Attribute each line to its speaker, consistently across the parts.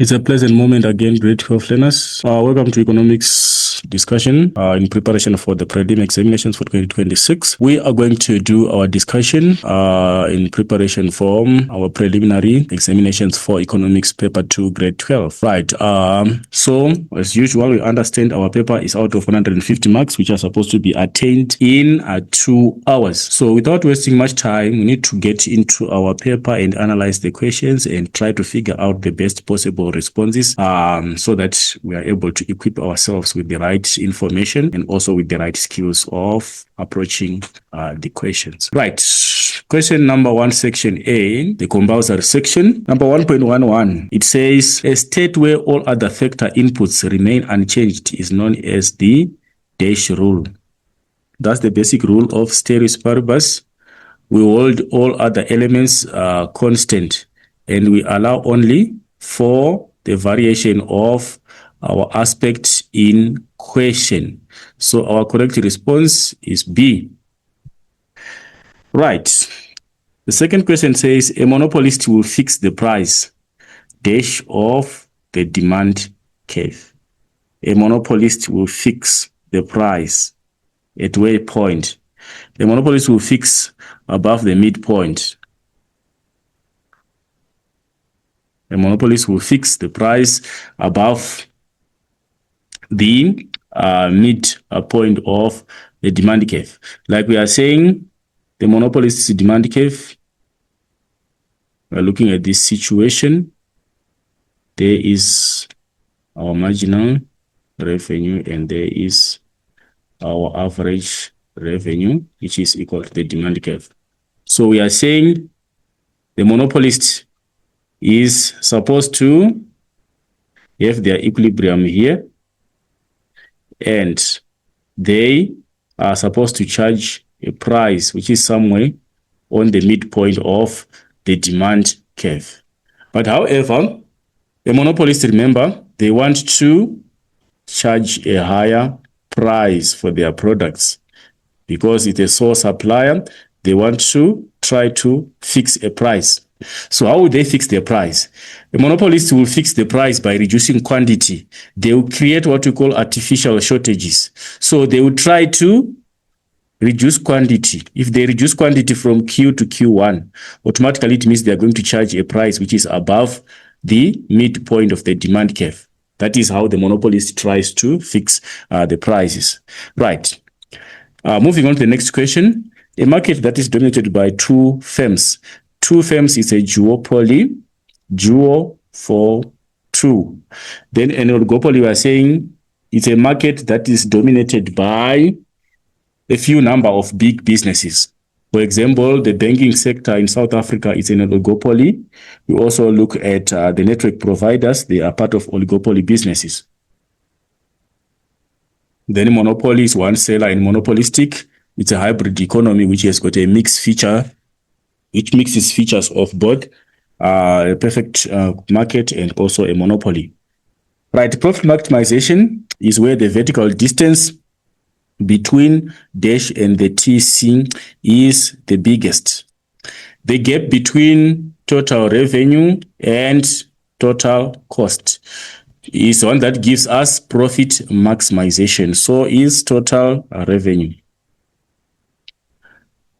Speaker 1: It's a pleasant moment again, great 12 learners. Welcome to economics discussion in preparation for the prelim examinations for 2026. We are going to do our discussion in preparation for our preliminary examinations for economics paper 2 grade 12. Right. So as usual, we understand our paper is out of 150 marks, which are supposed to be attained in 2 hours. So without wasting much time, we need to get into our paper and analyze the questions and try to figure out the best possible responses so that we are able to equip ourselves with the right information and also with the right skills of approaching the questions. Right. Question number 1, section A, the compulsory section. Number 1.11, it says a state where all other factor inputs remain unchanged is known as the dash rule. That's the basic rule of stereos paribus. We hold all other elements constant and we allow only for the variation of our aspect in question. So our correct response is B. Right. The second question says a monopolist will fix the price dash of the demand curve. A monopolist will fix the price at what point? The monopolist will fix above the midpoint. A monopolist will fix the price above the midpoint of the demand curve. Like we are saying, the monopolist's demand curve, we are looking at this situation. There is our marginal revenue and there is our average revenue, which is equal to the demand curve. So we are saying the monopolist is supposed to have their equilibrium here and they are supposed to charge a price which is somewhere on the midpoint of the demand curve. But however, the monopolist, remember, they want to charge a higher price for their products because it's a sole supplier. They want to try to fix a price. So how would they fix their price? The monopolist will fix the price by reducing quantity. They will create what we call artificial shortages. So they will try to reduce quantity. If they reduce quantity from Q to Q1, automatically it means they are going to charge a price which is above the midpoint of the demand curve. That is how the monopolist tries to fix the prices. Right. Moving on to the next question. A market that is dominated by two firms. Two firms is a duopoly, duo for two. Then an oligopoly, we are saying it's a market that is dominated by a few number of big businesses. For example, the banking sector in South Africa is an oligopoly. We also look at the network providers. They are part of oligopoly businesses. Then monopoly is one seller and monopolistic. It's a hybrid economy which has got a mixed feature, which mixes features of both a perfect market and also a monopoly. Right, profit maximization is where the vertical distance between dash and the TC is the biggest. The gap between total revenue and total cost is one that gives us profit maximization. So is total revenue.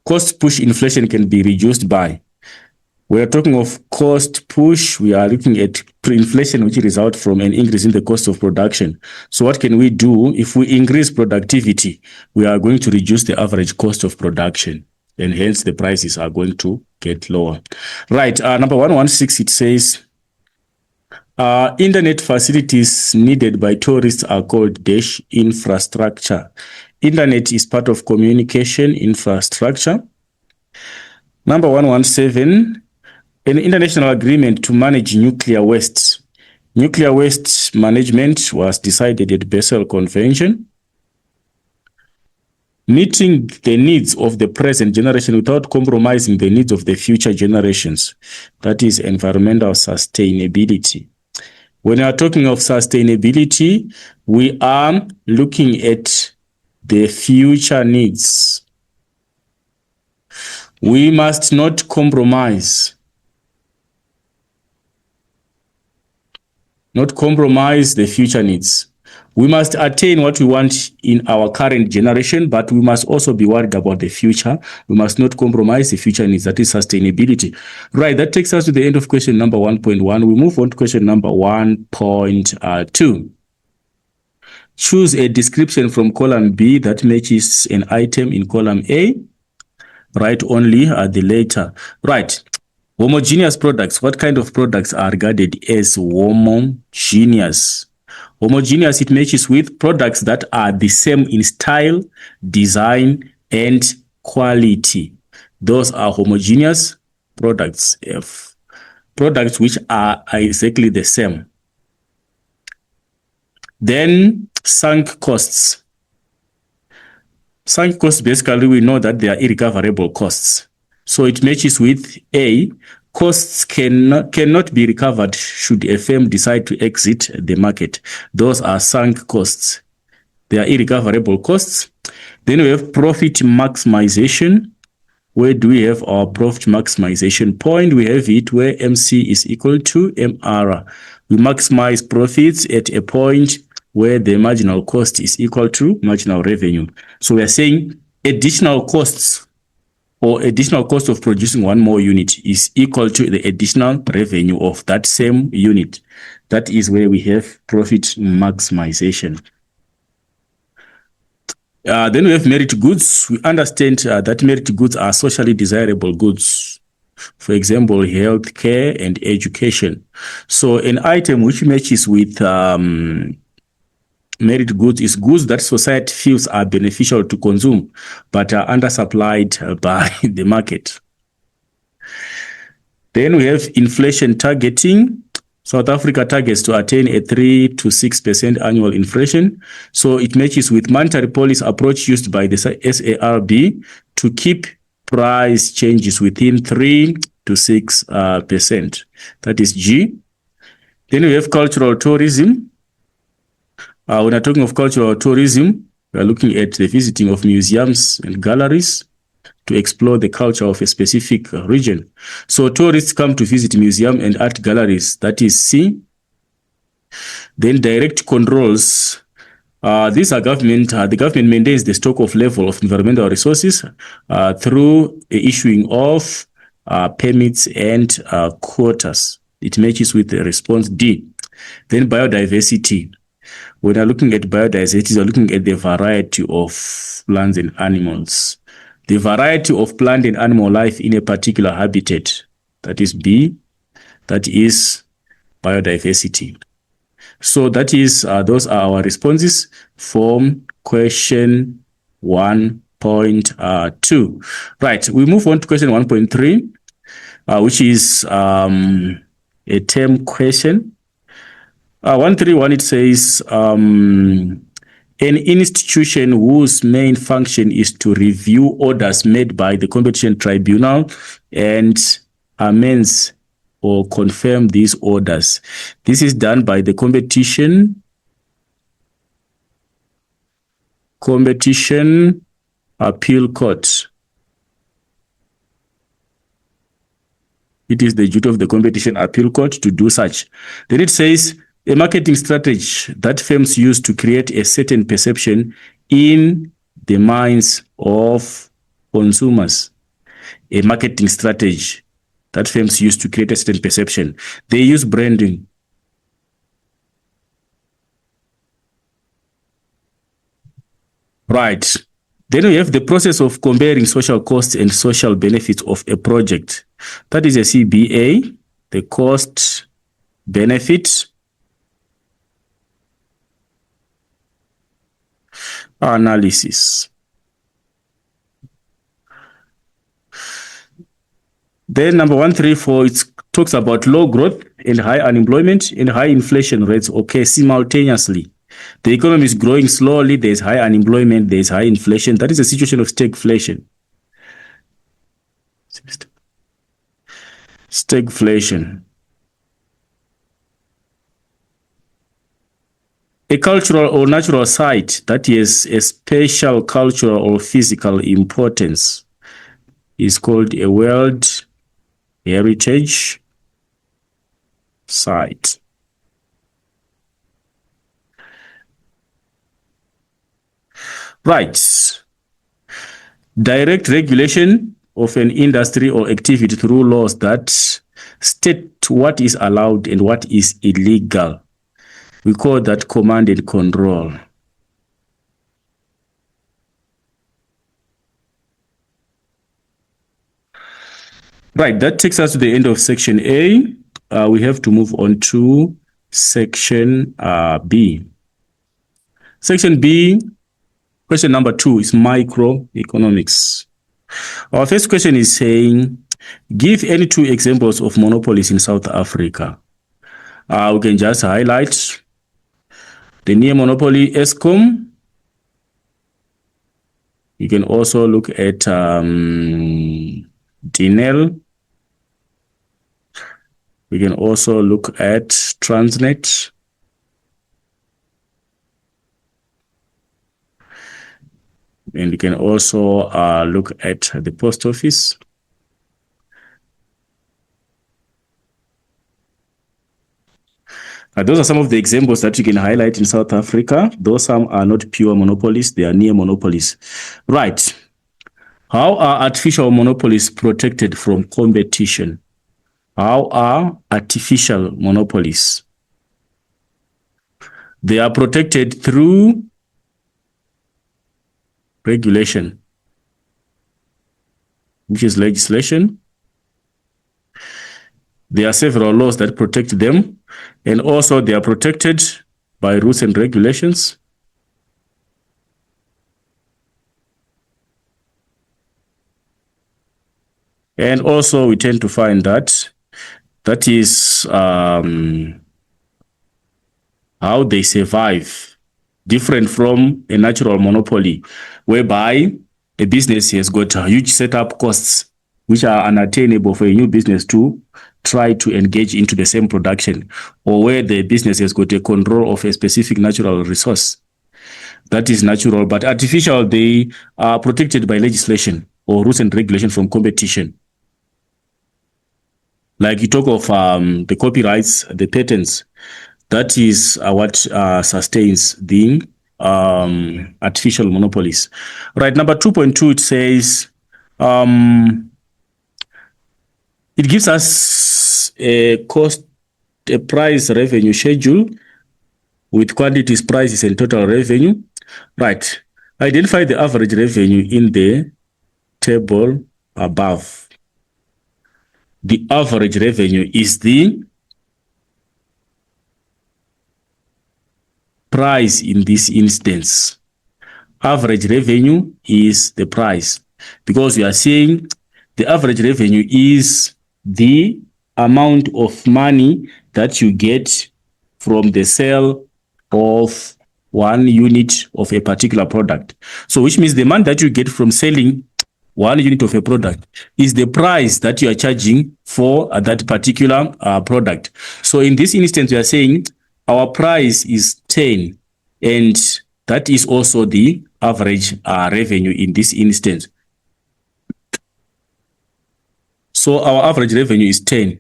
Speaker 1: Cost push inflation can be reduced by. We are talking of cost push. We are looking at pre-inflation, which results from an increase in the cost of production. So what can we do? If we increase productivity, we are going to reduce the average cost of production, and hence the prices are going to get lower. Right. Number 116, it says, internet facilities needed by tourists are called dash infrastructure. Internet is part of communication infrastructure. Number 117, an international agreement to manage nuclear waste. Nuclear waste management was decided at Basel Convention. Meeting the needs of the present generation without compromising the needs of the future generations. That is environmental sustainability. When we are talking of sustainability, we are looking at the future needs. We must not compromise not compromise the future needs. We must attain what we want in our current generation, but we must also be worried about the future. We must not compromise the future needs. That is sustainability. Right, that takes us to the end of question number 1.1. We move on to question number 1.2. Choose a description from column B that matches an item in column A. Write only the later. Right. Homogeneous products. What kind of products are regarded as homogeneous? Homogeneous, it matches with products that are the same in style, design, and quality. Those are homogeneous products. Products which are exactly the same. Then sunk costs. Sunk costs, basically, we know that they are irrecoverable costs. So it matches with A. Costs cannot be recovered should a firm decide to exit the market. Those are sunk costs. They are irrecoverable costs. Then we have profit maximization. Where do we have our profit maximization point? We have it where MC is equal to MR. We maximize profits at a point where the marginal cost is equal to marginal revenue. So we are saying additional costs or additional cost of producing one more unit is equal to the additional revenue of that same unit. That is where we have profit maximization. Then we have merit goods. We understand that merit goods are socially desirable goods. For example, health care and education. So an item which matches with merit goods is goods that society feels are beneficial to consume, but are undersupplied by the market. Then we have inflation targeting. South Africa targets to attain a 3 to 6% annual inflation. So it matches with monetary policy approach used by the SARB to keep price changes within 3 to 6%. That is G. Then we have cultural tourism. When we're talking of cultural tourism, we are looking at the visiting of museums and galleries to explore the culture of a specific region. So tourists come to visit museum and art galleries. That is C. Then direct controls. These are government. The government maintains the stock of level of environmental resources through the issuing of permits and quotas. It matches with the response D. Then biodiversity. When we're looking at biodiversity, we're looking at the variety of plants and animals. The variety of plant and animal life in a particular habitat. That is B. That is biodiversity. So that is, those are our responses from question 1.2. Right, we move on to question 1.3, which is a term question. 131, it says, an institution whose main function is to review orders made by the competition tribunal and amends or confirm these orders. This is done by the competition appeal court. It is the duty of the competition appeal court to do such. Then it says, a marketing strategy that firms use to create a certain perception in the minds of consumers. A marketing strategy that firms use to create a certain perception. They use branding. Right. Then we have the process of comparing social costs and social benefits of a project. That is a CBA, the cost benefit analysis. Then number 134, it talks about low growth and high unemployment and high inflation rates occur simultaneously. The economy is growing slowly, there's high unemployment, there's high inflation. That is a situation of stagflation. Stagflation. A cultural or natural site that has a special cultural or physical importance is called a World Heritage Site. Right. Direct regulation of an industry or activity through laws that state what is allowed and what is illegal. We call that command and control. Right, that takes us to the end of section A. We have to move on to section B. Section B, question number 2 is microeconomics. Our first question is saying, give any 2 examples of monopolies in South Africa. We can just highlight the near monopoly Eskom. You can also look at Dinel. We can also look at Transnet. And you can also look at the post office. Those are some of the examples that you can highlight in South Africa. Though some are not pure monopolies, they are near monopolies. Right. How are artificial monopolies protected from competition? How are artificial monopolies? They are protected through regulation, which is legislation. There are several laws that protect them, and also they are protected by rules and regulations. And also we tend to find that is how they survive, different from a natural monopoly, whereby a business has got huge setup costs, which are unattainable for a new business to try to engage into the same production, or where the business has got a control of a specific natural resource. That is natural, but artificial, they are protected by legislation or rules and regulation from competition. Like you talk of the copyrights, the patents, that is what sustains the artificial monopolies. Right, number 2.2, it says, it gives us a price revenue schedule with quantities, prices, and total revenue. Right, identify the average revenue in the table above. The average revenue is the price in this instance. Average revenue is the price, because we are saying the average revenue is the amount of money that you get from the sale of 1 unit of a particular product. So which means the money that you get from selling 1 unit of a product is the price that you are charging for that particular product. So in this instance, we are saying our price is 10, and that is also the average revenue in this instance. So our average revenue is 10.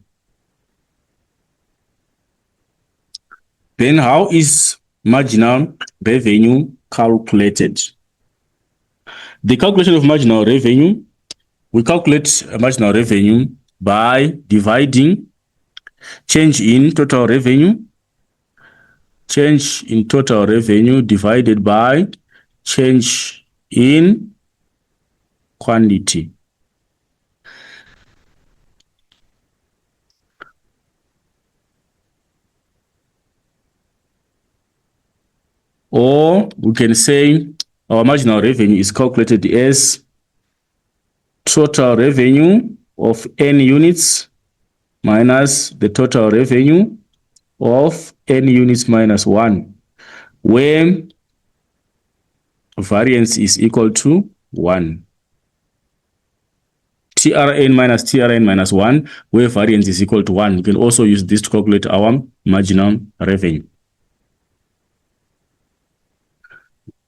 Speaker 1: Then how is marginal revenue calculated? The calculation of marginal revenue, we calculate marginal revenue by dividing change in total revenue divided by change in quantity. Or we can say our marginal revenue is calculated as total revenue of n units minus the total revenue of n units minus 1, where variance is equal to 1. TRN minus TRN minus 1, where variance is equal to 1. We can also use this to calculate our marginal revenue.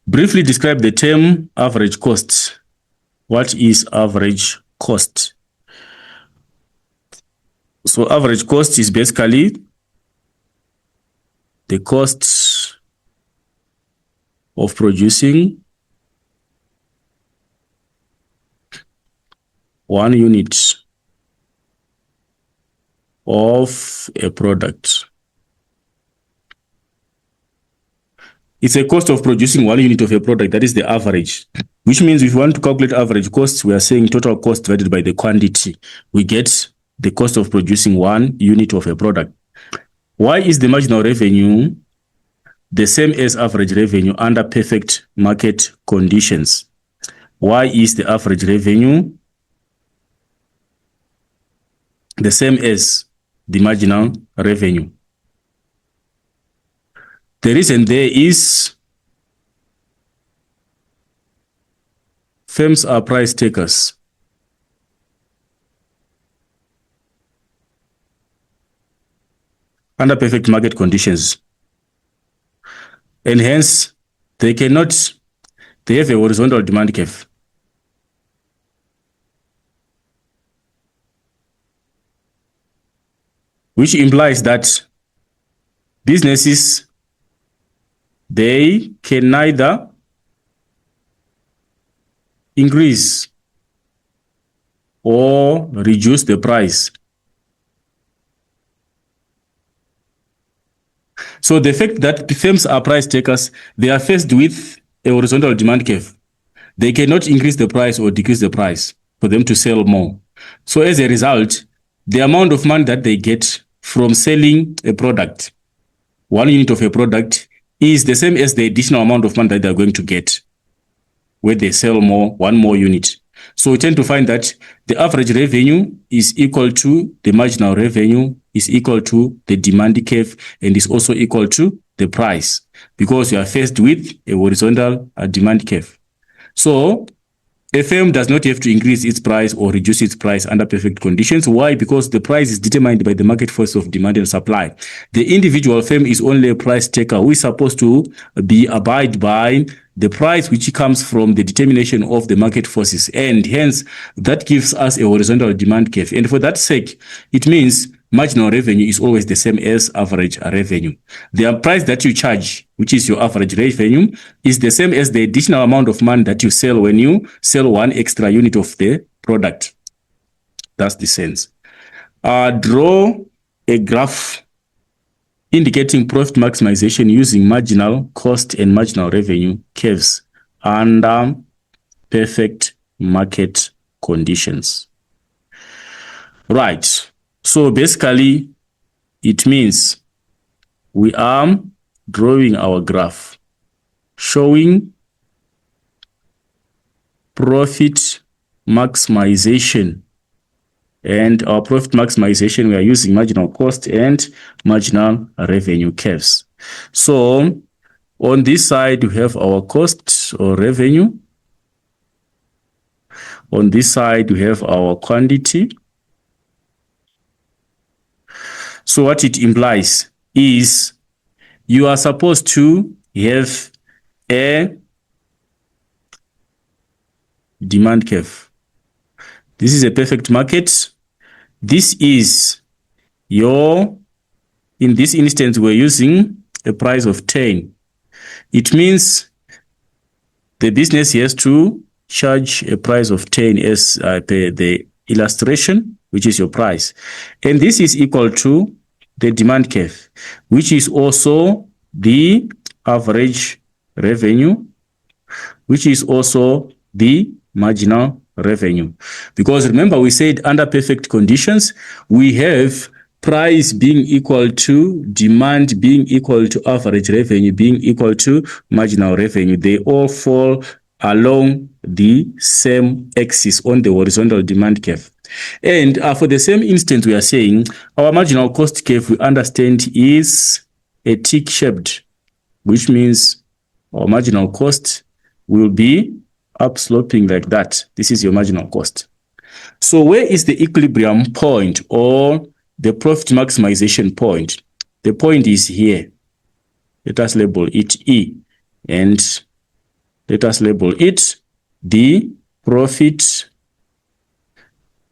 Speaker 1: Briefly describe the term average cost. What is average cost? So average cost is basically the cost of producing 1 unit of a product. It's a cost of producing 1 unit of a product. That is the average, which means if you want to calculate average costs, we are saying total cost divided by the quantity. We get the cost of producing 1 unit of a product. Why is the marginal revenue the same as average revenue under perfect market conditions? Why is the average revenue the same as the marginal revenue? The reason there is firms are price takers. Under perfect market conditions. And hence, they have a horizontal demand curve. Which implies that businesses, they can neither increase or reduce the price. So the fact that the firms are price takers, they are faced with a horizontal demand curve. They cannot increase the price or decrease the price for them to sell more. So as a result, the amount of money that they get from selling a product, 1 unit of a product, is the same as the additional amount of money that they're going to get when they sell more, 1 more unit. So we tend to find that the average revenue is equal to the marginal revenue, is equal to the demand curve, and is also equal to the price, because you are faced with a horizontal demand curve. So a firm does not have to increase its price or reduce its price under perfect conditions. Why? Because the price is determined by the market force of demand and supply. The individual firm is only a price taker who is supposed to abide by the price which comes from the determination of the market forces. And hence, that gives us a horizontal demand curve. And for that sake, it means marginal revenue is always the same as average revenue. The price that you charge, which is your average revenue, is the same as the additional amount of money that you sell when you sell 1 extra unit of the product. That's the sense. Draw a graph indicating profit maximization using marginal cost and marginal revenue curves under perfect market conditions. Right. So basically, it means we are drawing our graph showing profit maximization. And our profit maximization, we are using marginal cost and marginal revenue curves. So on this side, we have our cost or revenue. On this side, we have our quantity. So what it implies is you are supposed to have a demand curve. This is a perfect market. This is in this instance, we're using a price of 10. It means the business has to charge a price of 10 as per the illustration, which is your price. And this is equal to the demand curve, which is also the average revenue, which is also the marginal revenue. Because remember, we said under perfect conditions, we have price being equal to demand being equal to average revenue being equal to marginal revenue. They all fall along the same axis on the horizontal demand curve. And for the same instance, we are saying our marginal cost curve, we understand, is a tick-shaped, which means our marginal cost will be upsloping like that. This is your marginal cost. So where is the equilibrium point or the profit maximization point? The point is here. Let us label it E. And let us label it the profit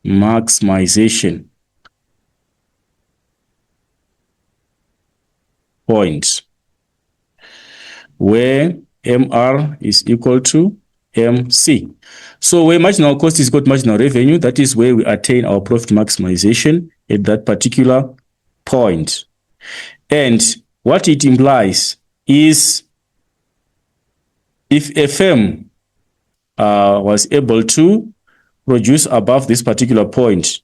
Speaker 1: maximization point, where MR is equal to MC. So where marginal cost is got marginal revenue, that is where we attain our profit maximization at that particular point. And what it implies is if a firm was able to produce above this particular point,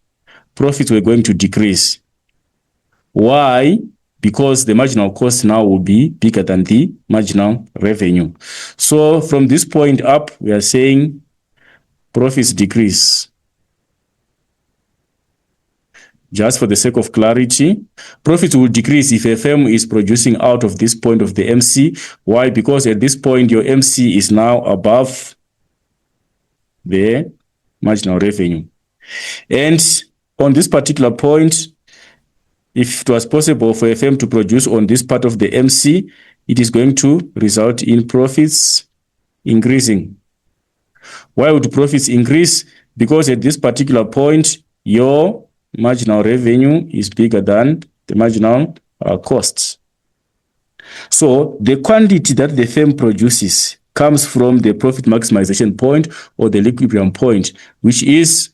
Speaker 1: profits were going to decrease. Why? Because the marginal cost now will be bigger than the marginal revenue. So from this point up, we are saying profits decrease. Just for the sake of clarity, profits will decrease if a firm is producing out of this point of the MC. Why? Because at this point, your MC is now above the marginal revenue. And on this particular point, if it was possible for a firm to produce on this part of the MC, it is going to result in profits increasing. Why would profits increase? Because at this particular point, your marginal revenue is bigger than the marginal costs. So the quantity that the firm produces comes from the profit maximization point or the equilibrium point, which is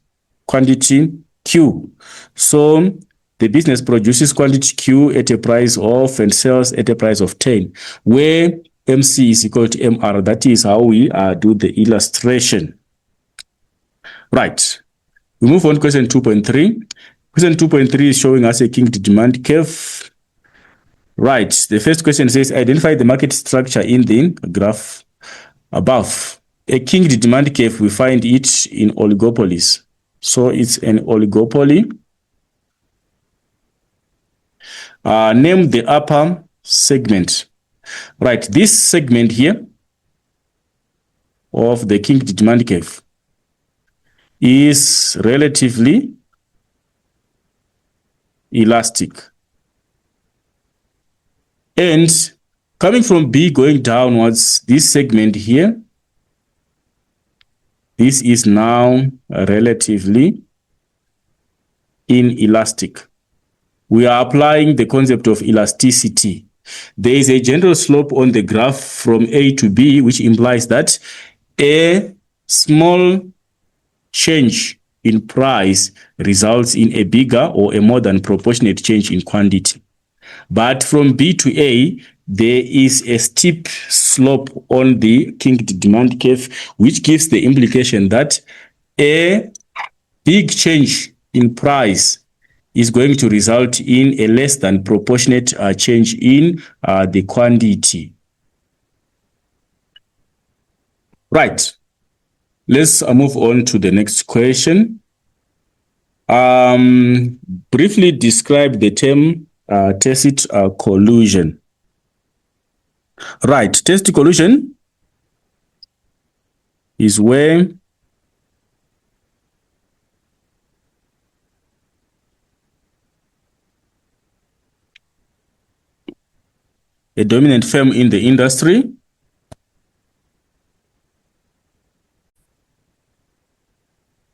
Speaker 1: quantity Q. So the business produces quantity Q at a price of and sells at a price of 10, where MC is equal to MR. That is how we do the illustration. Right. We move on to question 2.3. Question 2.3 is showing us a King's demand curve. Right. The first question says, identify the market structure in the graph above. A King's demand curve, we find it in oligopolies. So it's an oligopoly. Name the upper segment. Right. This segment here of the King's demand curve is relatively elastic. And coming from B going downwards, this segment here, this is now relatively inelastic. We are applying the concept of elasticity. There is a general slope on the graph from A to B, which implies that a small change in price results in a bigger or a more than proportionate change in quantity. But from B to A, there is a steep slope on the King's demand curve, which gives the implication that a big change in price is going to result in a less than proportionate change in the quantity. Right. Let's move on to the next question. Briefly describe the term tacit collusion. Right. Tacit collusion is where a dominant firm in the industry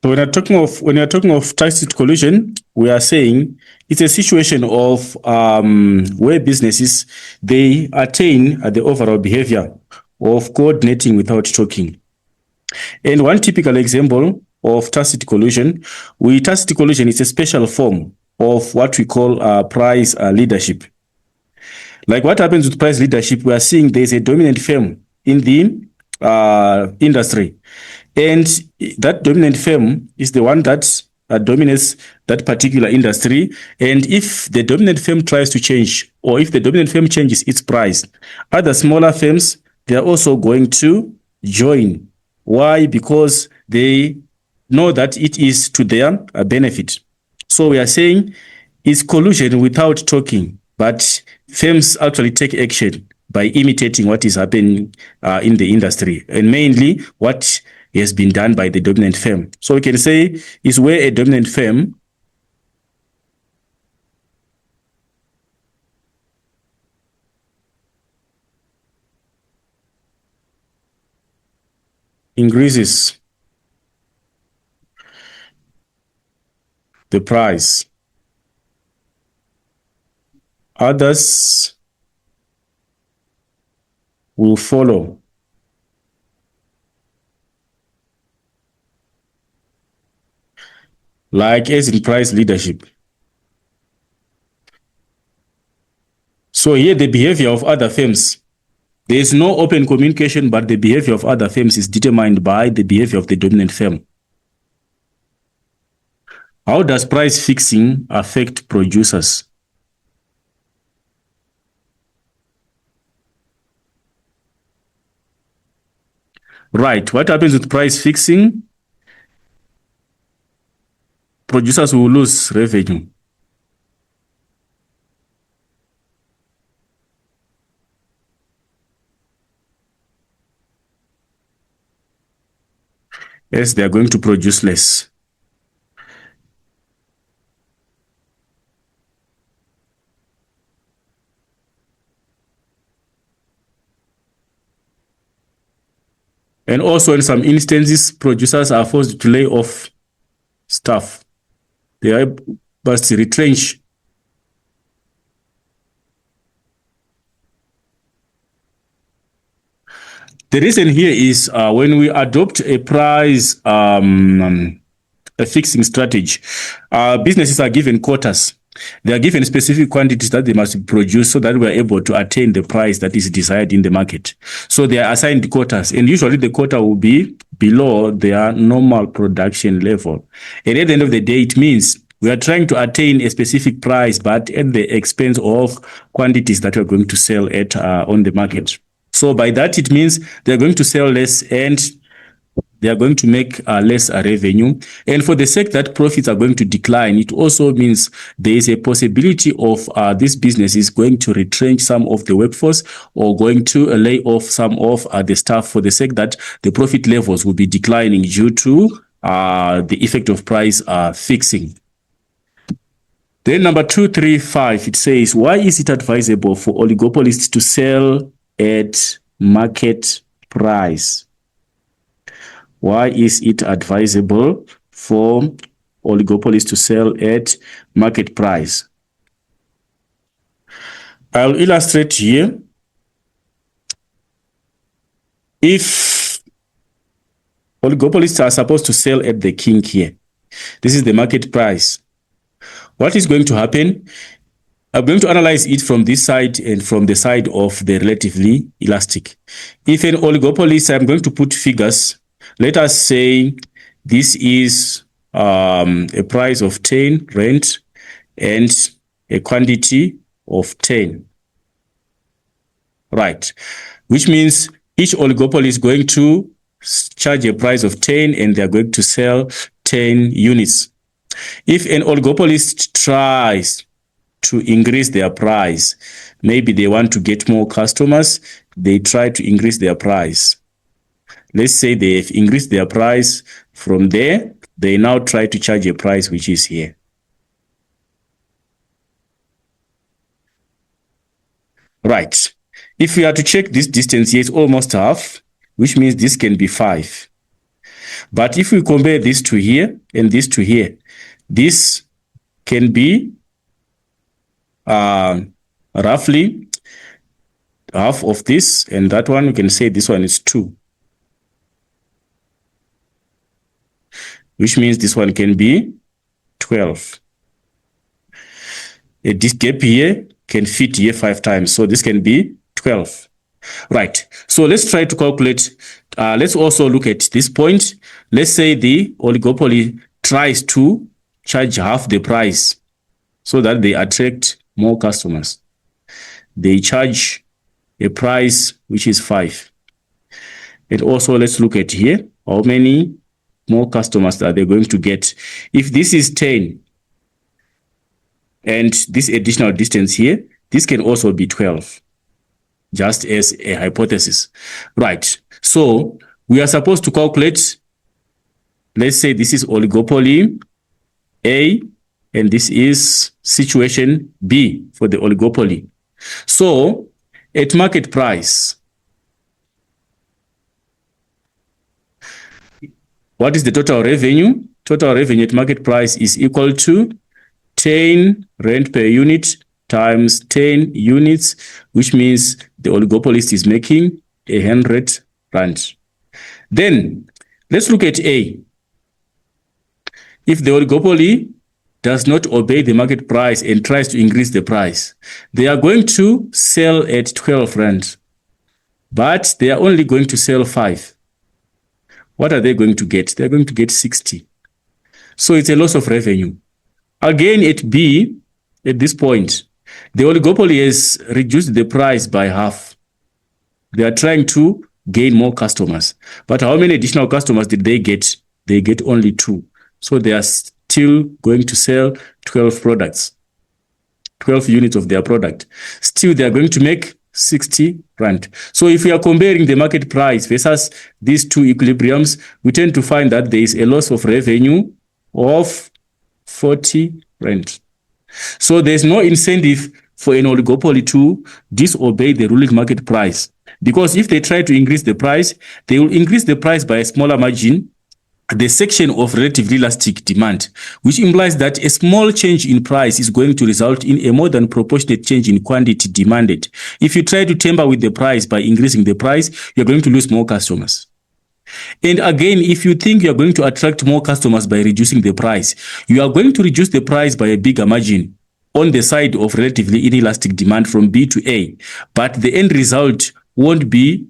Speaker 1: So when you're talking of tacit collusion, we are saying it's a situation of where businesses they attain the overall behavior of coordinating without talking. And one typical example of tacit collusion is a special form of what we call price leadership. Like what happens with price leadership, we are seeing there's a dominant firm in the industry. And that dominant firm is the one that dominates that particular industry. And if the dominant firm tries to change, or if the dominant firm changes its price, other smaller firms, they are also going to join. Why? Because they know that it is to their benefit. So we are saying it's collusion without talking, but firms actually take action by imitating what is happening in the industry, and mainly what has been done by the dominant firm. So we can say is where a dominant firm increases the price. Others will follow. like as in price leadership. So here the behavior of other firms. There is no open communication, but the behavior of other firms is determined by the behavior of the dominant firm. How does price fixing affect producers? Right. What happens with price fixing? Producers will lose revenue. Yes, they are going to produce less. And also in some instances, producers are forced to lay off staff. They are must retrench. The reason here is when we adopt a price a fixing strategy, businesses are given quotas. They are given specific quantities that they must produce so that we are able to attain the price that is desired in the market. So they are assigned quotas, and usually the quota will be below their normal production level. And at the end of the day, it means we are trying to attain a specific price, but at the expense of quantities that we are going to sell at on the market. So by that, it means they're going to sell less and they are going to make less revenue. And for the sake that profits are going to decline, it also means there is a possibility of this business is going to retrench some of the workforce or going to lay off some of the staff for the sake that the profit levels will be declining due to the effect of price fixing. Then number 235, it says, why is it advisable for oligopolists to sell at market price? Why is it advisable for oligopolists to sell at market price? I'll illustrate here. If oligopolists are supposed to sell at the king here, this is the market price. What is going to happen? I'm going to analyze it from this side and from the side of the relatively elastic. If an oligopolist, I'm going to put figures. Let us say this is a price of 10 rand and a quantity of 10. Right. Which means each oligopoly is going to charge a price of 10 and they're going to sell 10 units. If an oligopolist tries to increase their price, maybe they want to get more customers, they try to increase their price. Let's say they've increased their price from there, they now try to charge a price which is here. Right. If we are to check this distance here, it's almost half, which means this can be 5. But if we compare this to here and this to here, this can be roughly half of this, and that one we can say this one is 2. Which means this one can be 12. This gap here can fit here 5 times, so this can be 12. Right, so let's try to calculate. Let's also look at this point. Let's say the oligopoly tries to charge half the price so that they attract more customers. They charge a price which is 5. And also let's look at here, how many more customers are they going to get. If this is 10 and this additional distance here, this can also be 12, just as a hypothesis. Right, so we are supposed to calculate, let's say this is oligopoly A and this is situation B for the oligopoly. So at market price, what is the total revenue? Total revenue at market price is equal to 10 rand per unit times 10 units, which means the oligopolist is making 100 rand. Then let's look at A. If the oligopoly does not obey the market price and tries to increase the price, they are going to sell at 12 rand, but they are only going to sell 5. What are they going to get? They're going to get 60. So it's a loss of revenue. Again, at B, at this point, the oligopoly has reduced the price by half. They are trying to gain more customers. But how many additional customers did they get? They get only 2. So they are still going to sell 12 products, 12 units of their product. Still, they are going to make 60 rand. So if we are comparing the market price versus these two equilibriums, we tend to find that there is a loss of revenue of 40 rand. So there's no incentive for an oligopoly to disobey the ruling market price, because if they try to increase the price, they will increase the price by a smaller margin, the section of relatively elastic demand, which implies that a small change in price is going to result in a more than proportionate change in quantity demanded. If you try to tamper with the price by increasing the price, you're going to lose more customers. And again, if you think you're going to attract more customers by reducing the price, you are going to reduce the price by a bigger margin on the side of relatively inelastic demand from B to A. But the end result won't be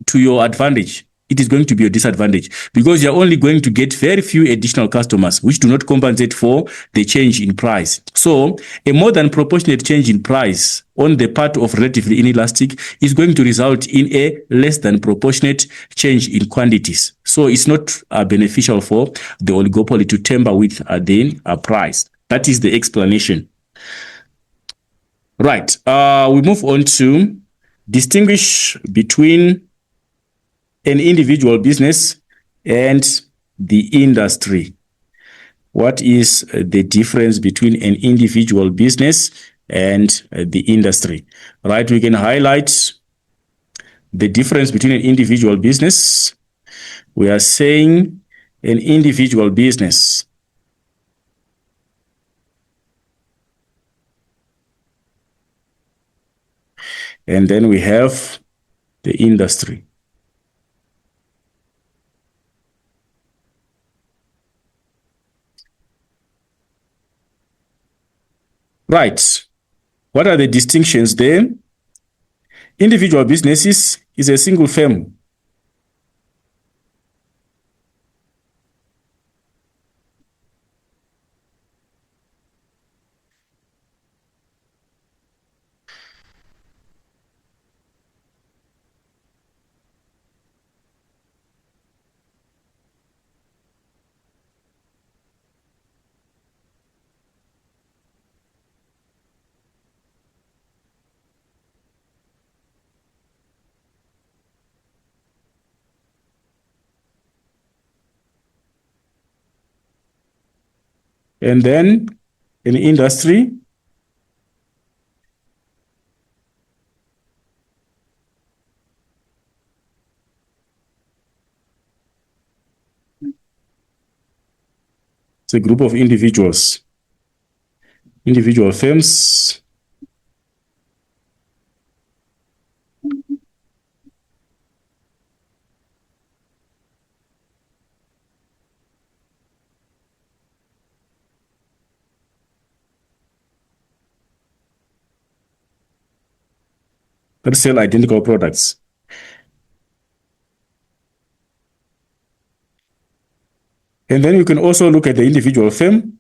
Speaker 1: to your advantage. It is going to be a disadvantage, because you're only going to get very few additional customers, which do not compensate for the change in price. So a more than proportionate change in price on the part of relatively inelastic is going to result in a less than proportionate change in quantities. So it's not beneficial for the oligopoly to tamper with the price. That is the explanation. Right. We move on to distinguish between an individual business and the industry. What is the difference between an individual business and the industry? Right, we can highlight the difference between an individual business. We are saying an individual business and then we have the industry. Right. What are the distinctions there? Individual businesses is a single firm. And then in industry, it's a group of individuals, individual firms that sell identical products. And then you can also look at the individual firm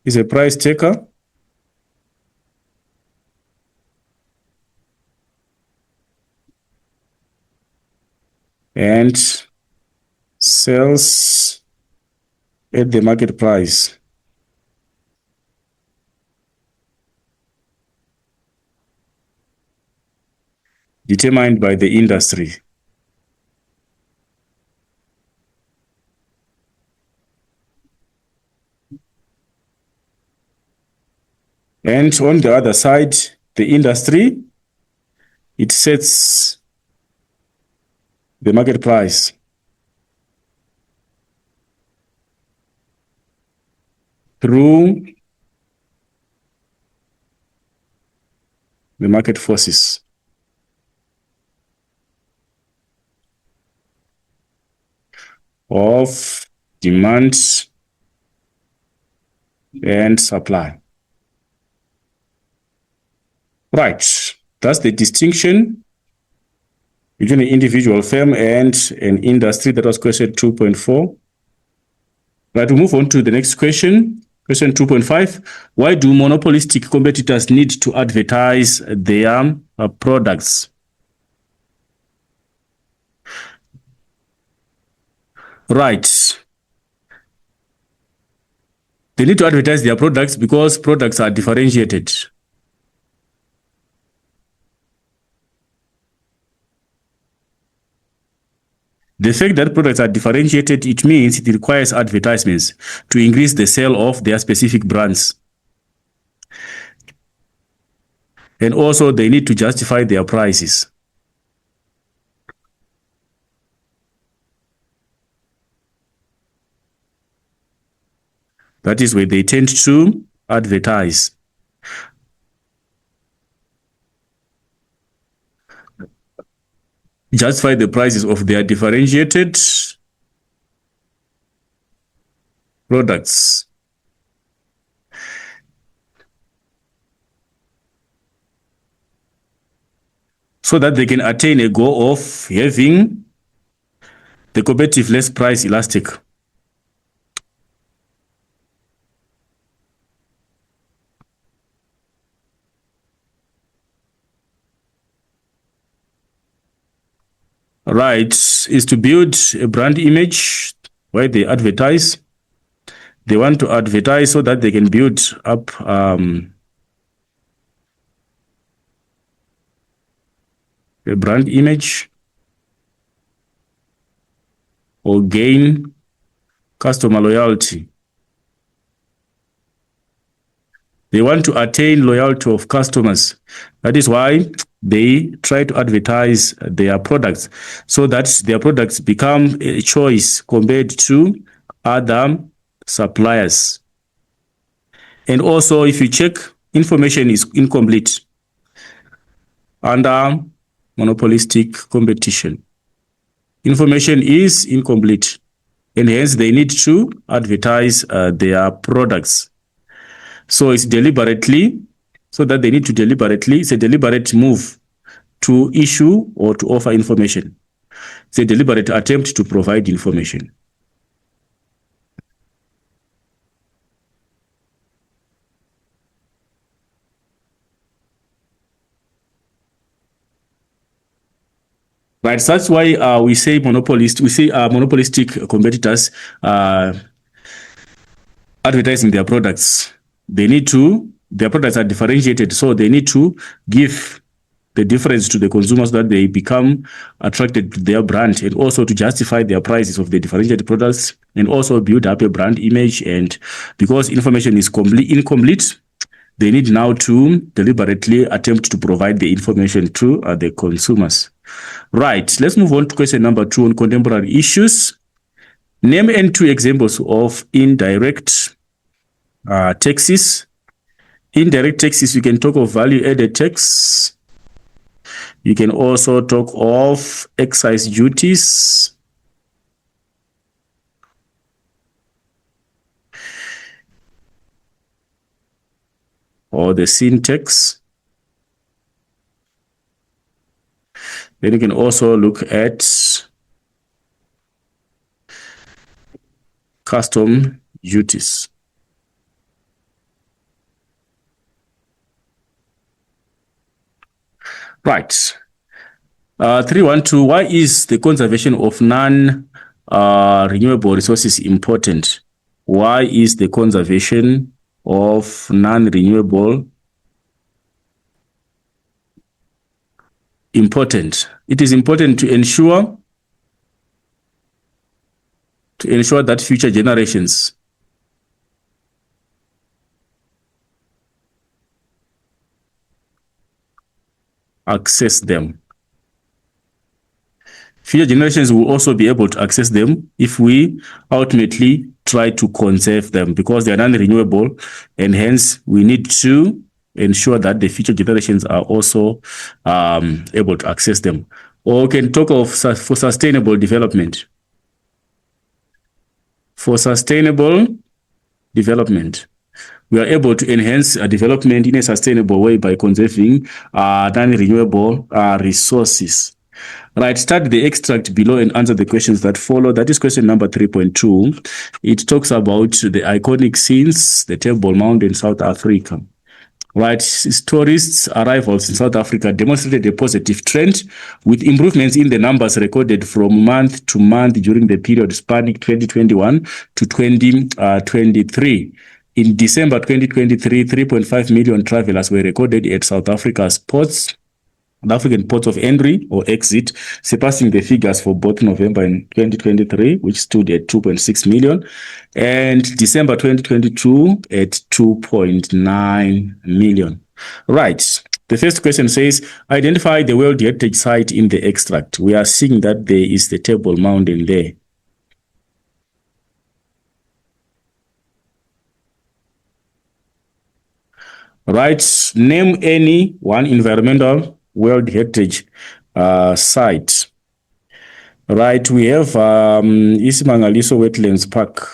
Speaker 1: is a price taker. And sells at the market price. Determined by the industry. And on the other side, the industry, it sets the market price. Through the market forces. Of demand and supply. Right, that's the distinction between an individual firm and an industry. That was question 2.4. Right, we move on to the next question. Question 2.5. Why do monopolistic competitors need to advertise their products? Right. They need to advertise their products because products are differentiated. The fact that products are differentiated, it means it requires advertisements to increase the sale of their specific brands. And also, they need to justify their prices. That is where they tend to advertise. Justify the prices of their differentiated products. So that they can attain a goal of having the competitive less price elastic. Right, is to build a brand image where they advertise. They want to advertise so that they can build up a brand image or gain customer loyalty. They want to attain loyalty of customers. That is why they try to advertise their products so that their products become a choice compared to other suppliers. And also, if you check, information is incomplete under monopolistic competition. Information is incomplete, and hence they need to advertise their products. So it's deliberately, so that they need to deliberately, it's a deliberate move to issue or to offer information. It's a deliberate attempt to provide information. Right, so that's why we say monopolistic competitors advertising their products. Their products are differentiated, so they need to give the difference to the consumers so that they become attracted to their brand, and also to justify their prices of the differentiated products, and also build up a brand image. And because information is incomplete, they need now to deliberately attempt to provide the information to the consumers. Right, let's move on to question number 2 on contemporary issues. Name and 2 examples of indirect taxes. Indirect taxes, you can talk of value-added tax. You can also talk of excise duties. Or the sin tax. Then you can also look at custom duties. Right. 312, why is the conservation of non-renewable resources important? Why is the conservation of non-renewable important? It is important to ensure that future generations access them. Future generations will also be able to access them if we ultimately try to conserve them, because they are non-renewable, and hence we need to ensure that the future generations are also able to access them. Or we can talk of for sustainable development. for sustainable development. We are able to enhance development in a sustainable way by conserving non-renewable resources. Right, start the extract below and answer the questions that follow. That is question number 3.2. It talks about the iconic scenes, the Table Mound in South Africa. Right, tourists' arrivals in South Africa demonstrated a positive trend with improvements in the numbers recorded from month to month during the period spanning 2021 to 2023. In December 2023, 3.5 million travelers were recorded at South Africa's ports, the African ports of entry or exit, surpassing the figures for both November in 2023, which stood at 2.6 million, and December 2022 at 2.9 million. Right. The first question says, identify the World Heritage Site in the extract. We are seeing that there is the Table Mountain there. Right. Name any one environmental World Heritage site. Right. We have Isimangaliso Wetlands Park.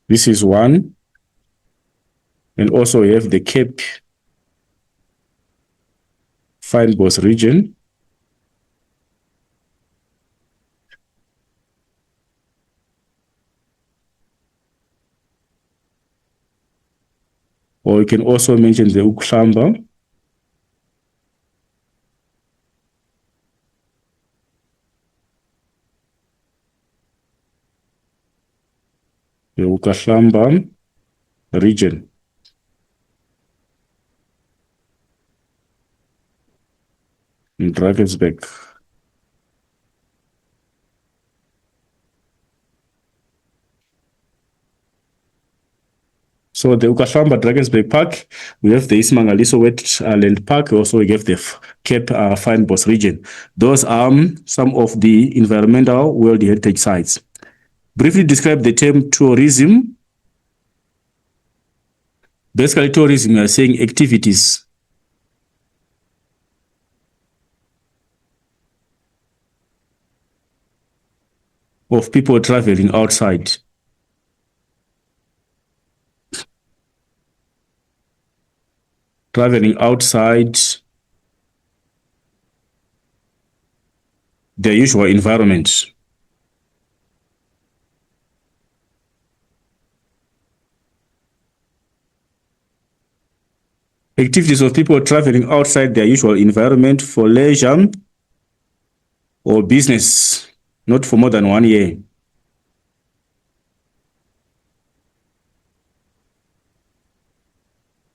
Speaker 1: This is one. And also we have the Cape Fynbos region. Or you can also mention the Uklamba. The Ukahlamba region. In Drakensberg. So the Ukahlamba Drakensberg Park, we have the Isimangaliso Wetland Park, also we have the Cape Fynbos region. Those are some of the environmental World Heritage sites. Briefly describe the term tourism. Basically, tourism, we are saying activities of people traveling outside. Traveling outside their usual environment. Activities of people traveling outside their usual environment for leisure or business, not for more than 1 year.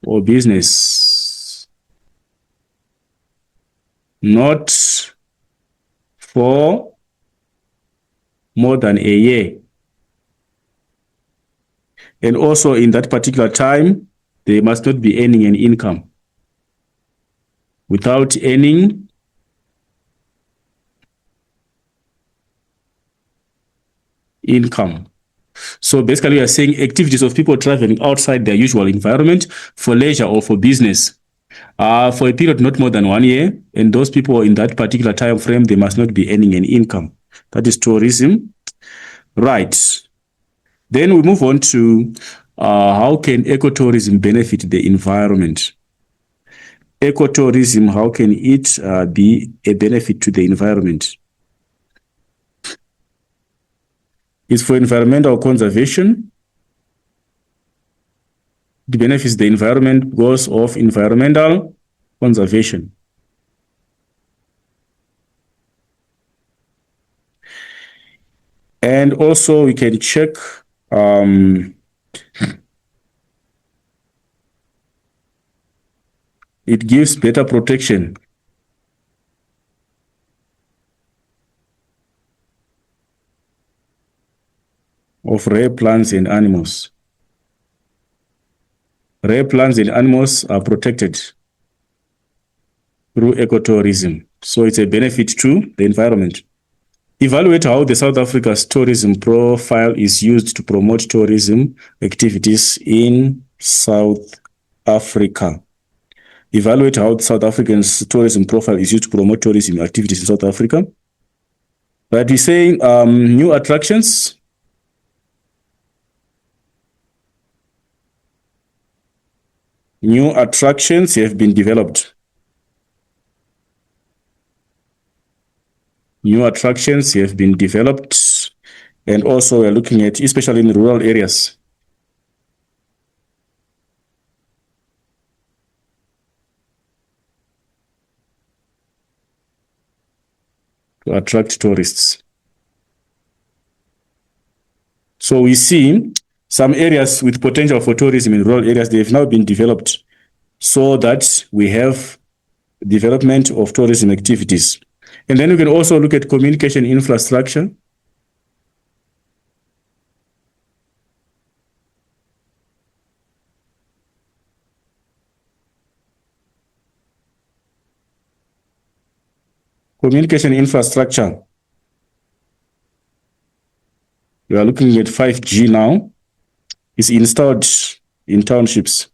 Speaker 1: Or business, not for more than a year. And also in that particular time, they must not be earning an income. Without earning income. So basically, we are saying activities of people traveling outside their usual environment for leisure or for business for a period not more than 1 year. And those people in that particular time frame, they must not be earning an income. That is tourism. Right. Then we move on to how can ecotourism benefit the environment? Ecotourism, how can it be a benefit to the environment? It's for environmental conservation. It benefits the environment because of environmental conservation. And also we can check it gives better protection of rare plants and animals. Rare plants and animals are protected through ecotourism. So it's a benefit to the environment. Evaluate how the South Africa's tourism profile is used to promote tourism activities in South Africa. Evaluate how South African's tourism profile is used to promote tourism activities in South Africa. But we say new attractions. New attractions have been developed. New attractions have been developed. And also we're looking at, especially in rural areas, to attract tourists. So we see some areas with potential for tourism in rural areas, they have now been developed so that we have development of tourism activities. And then we can also look at communication infrastructure. Communication infrastructure. We are looking at 5G now. It's installed in townships.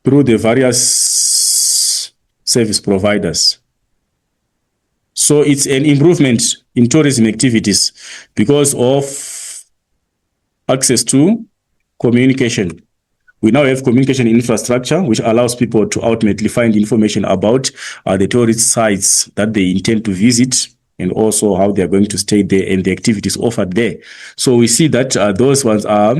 Speaker 1: Through the various service providers. So it's an improvement in tourism activities because of access to communication. We now have communication infrastructure, which allows people to ultimately find information about the tourist sites that they intend to visit, and also how they're going to stay there and the activities offered there. So we see that those ones are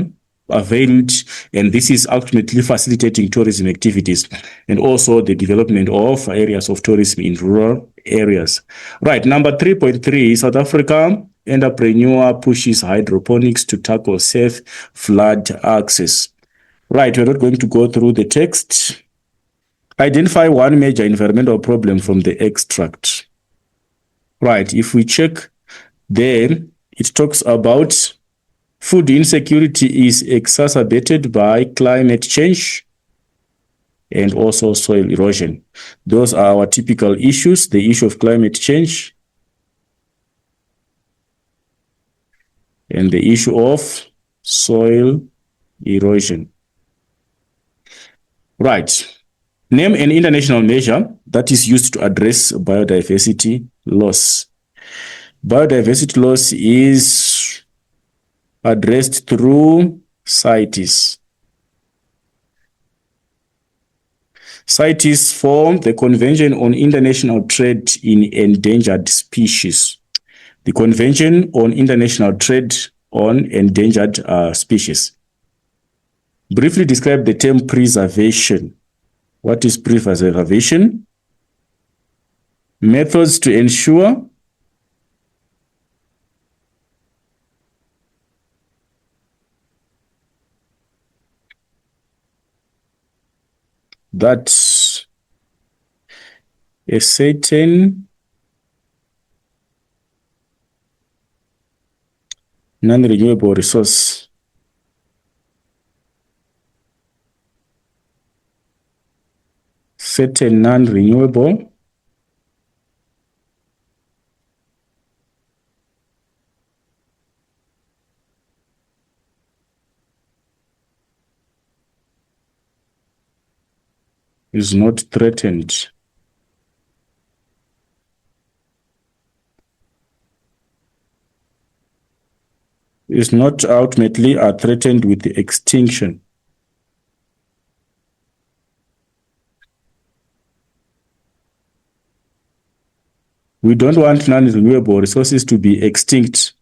Speaker 1: availed, and this is ultimately facilitating tourism activities and also the development of areas of tourism in rural areas. Right, number 3.3, South Africa entrepreneur pushes hydroponics to tackle safe flood access. Right, we're not going to go through the text. Identify one major environmental problem from the extract. Right, if we check there, it talks about food insecurity is exacerbated by climate change and also soil erosion. Those are our typical issues, the issue of climate change and the issue of soil erosion. Right. Name an international measure that is used to address biodiversity loss. Biodiversity loss is addressed through CITES. CITES form the Convention on International Trade in Endangered Species. The Convention on International Trade on Endangered Species. Briefly describe the term preservation. What is preservation? Methods to ensure that a certain non-renewable resource is not threatened. Is not ultimately threatened with the extinction. We don't want non-renewable resources to be extinct.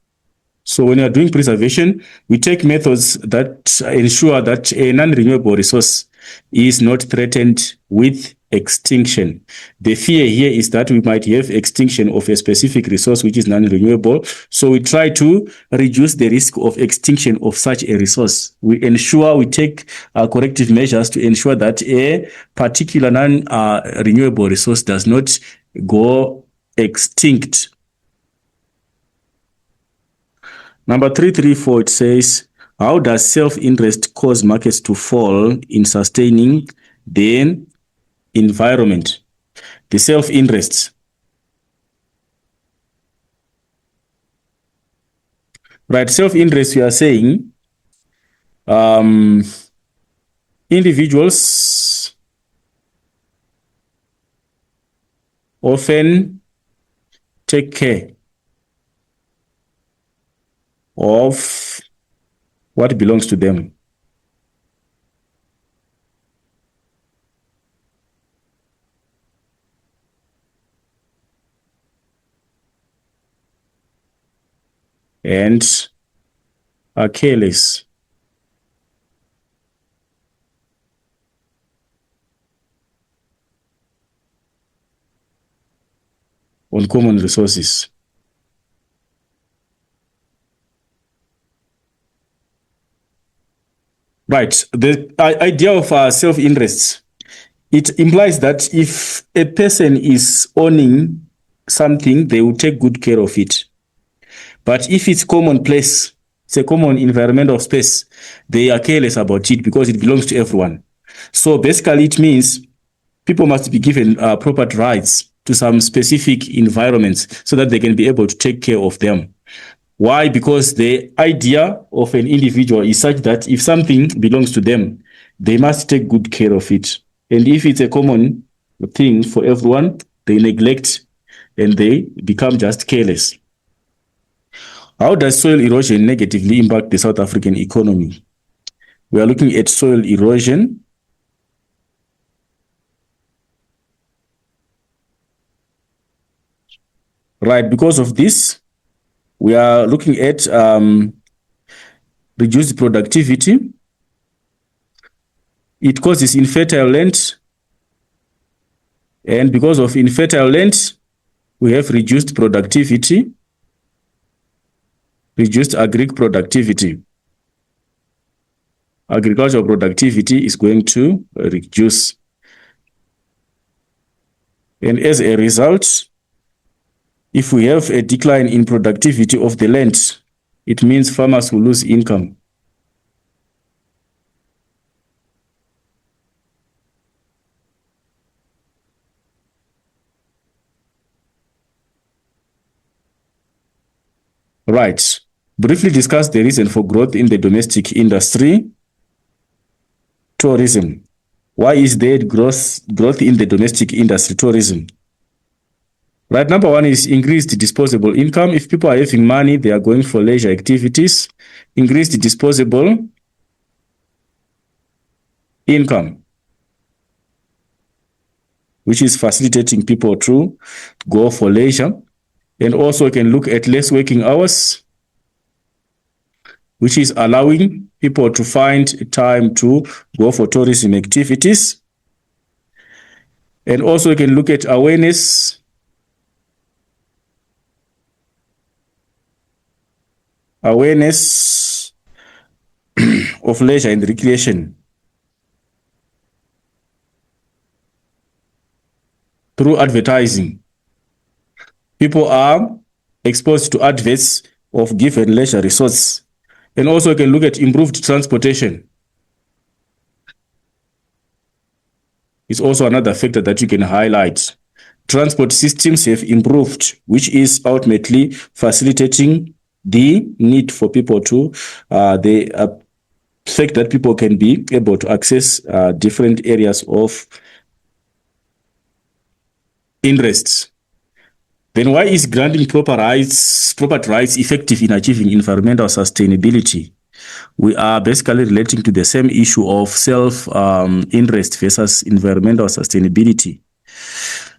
Speaker 1: So when you are doing preservation, we take methods that ensure that a non-renewable resource is not threatened with extinction. The fear here is that we might have extinction of a specific resource which is non-renewable. So we try to reduce the risk of extinction of such a resource. We ensure we take corrective measures to ensure that a particular non-renewable resource does not go extinct. Number 334, it says, how does self-interest cause markets to fall in sustaining the environment? The self-interest. Right, self-interest, we are saying individuals often take care of what belongs to them. And are careless on common resources. Right. The idea of self-interest, it implies that if a person is owning something, they will take good care of it. But if it's commonplace, it's a common environmental space, they are careless about it because it belongs to everyone. So basically, it means people must be given proper rights to some specific environments so that they can be able to take care of them. Why? Because the idea of an individual is such that if something belongs to them, they must take good care of it. And if it's a common thing for everyone, they neglect and they become just careless. How does soil erosion negatively impact the South African economy? We are looking at soil erosion. Right, because of this, we are looking at reduced productivity. It causes infertile land. And because of infertile land, we have reduced productivity, reduced agric productivity. Agricultural productivity is going to reduce. And as a result, if we have a decline in productivity of the land, it means farmers will lose income. Right. Briefly discuss the reason for growth in the domestic industry. Tourism. Why is there growth in the domestic industry? Tourism. Right, number one is increased disposable income. If people are having money, they are going for leisure activities. Increased disposable income, which is facilitating people to go for leisure. And also, you can look at less working hours, which is allowing people to find time to go for tourism activities. And also, you can look at awareness of leisure and recreation through advertising. People are exposed to adverts of given leisure resorts. And also, you can look at improved transportation. It's also another factor that you can highlight. Transport systems have improved, which is ultimately facilitating the need for people to, the fact that people can be able to access different areas of interests. Then why is granting property rights effective in achieving environmental sustainability? We are basically relating to the same issue of self-interest versus environmental sustainability.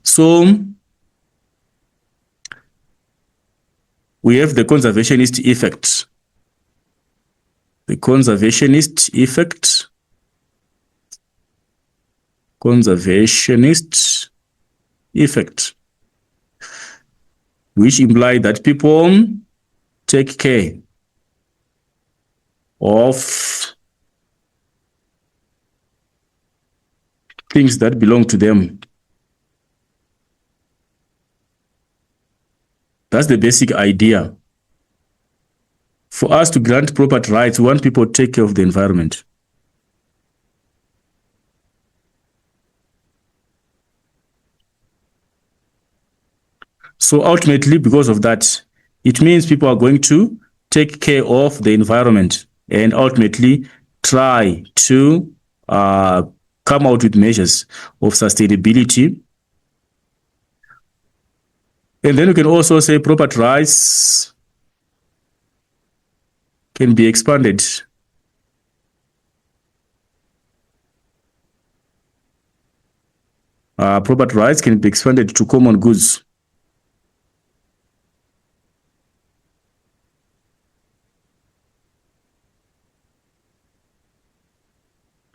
Speaker 1: So we have the conservationist effect. The conservationist effect, which imply that people take care of things that belong to them. That's the basic idea. For us to grant property rights, we want people to take care of the environment. So ultimately, because of that, it means people are going to take care of the environment and ultimately try to come out with measures of sustainability. And then you can also say property rights can be expanded. Property rights can be expanded to common goods.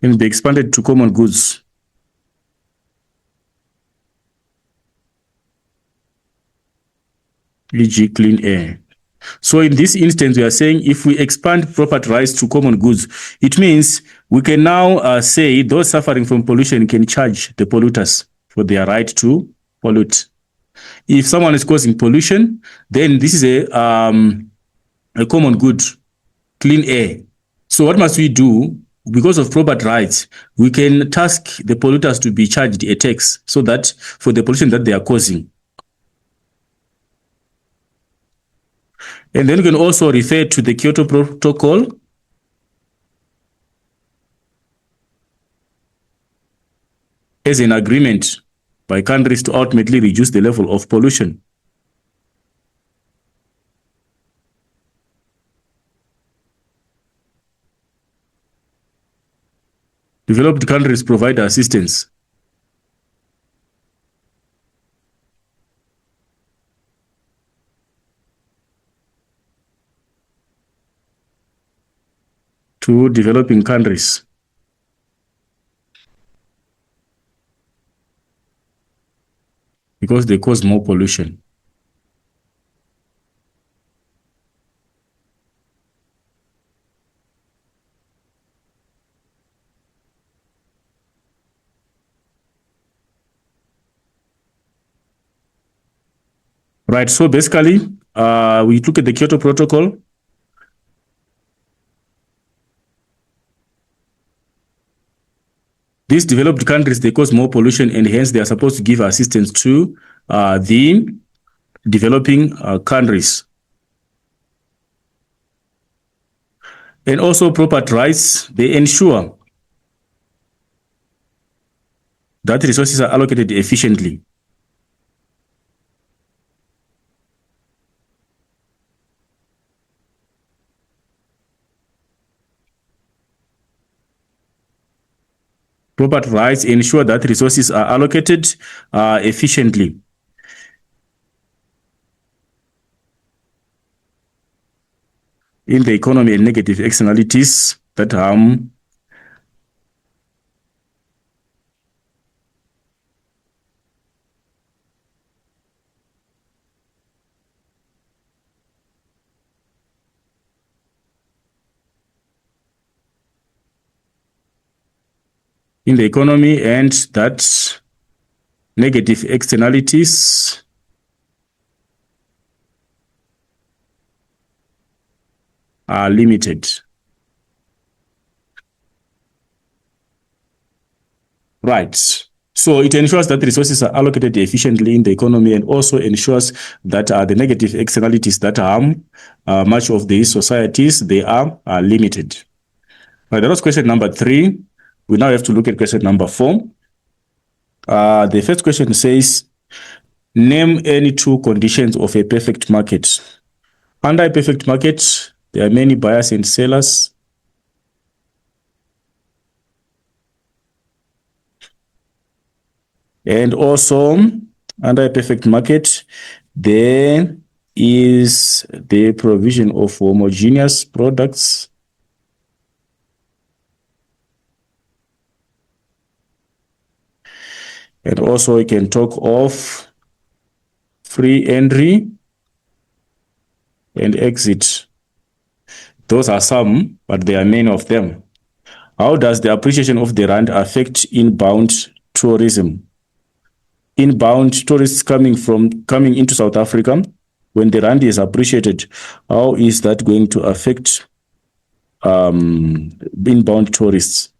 Speaker 1: Can be expanded to common goods. E.g. clean air. So in this instance, we are saying if we expand property rights to common goods, it means we can now say those suffering from pollution can charge the polluters for their right to pollute. If someone is causing pollution, then this is a common good, clean air. So what must we do? Because of property rights, we can task the polluters to be charged a tax so that for the pollution that they are causing. And then we can also refer to the Kyoto Protocol as an agreement by countries to ultimately reduce the level of pollution. Developed countries provide assistance. To developing countries. Because they cause more pollution. Right, so basically, we look at the Kyoto Protocol. These developed countries, they cause more pollution and hence they are supposed to give assistance to the developing countries. And also property rights, they ensure that resources are allocated efficiently. Property rights ensure that resources are allocated efficiently. In the economy and negative externalities that harm in the economy and that negative externalities are limited. Right. So it ensures that resources are allocated efficiently in the economy and also ensures that the negative externalities that harm much of these societies, they are limited. Right, that was question number 3. We now have to look at question number 4. The first question says, name any 2 conditions of a perfect market. Under a perfect market, there are many buyers and sellers. And also, under a perfect market, there is the provision of homogeneous products. And also, we can talk of free entry and exit. Those are some, but there are many of them. How does the appreciation of the rand affect inbound tourism? Inbound tourists coming into South Africa, when the rand is appreciated, how is that going to affect inbound tourists?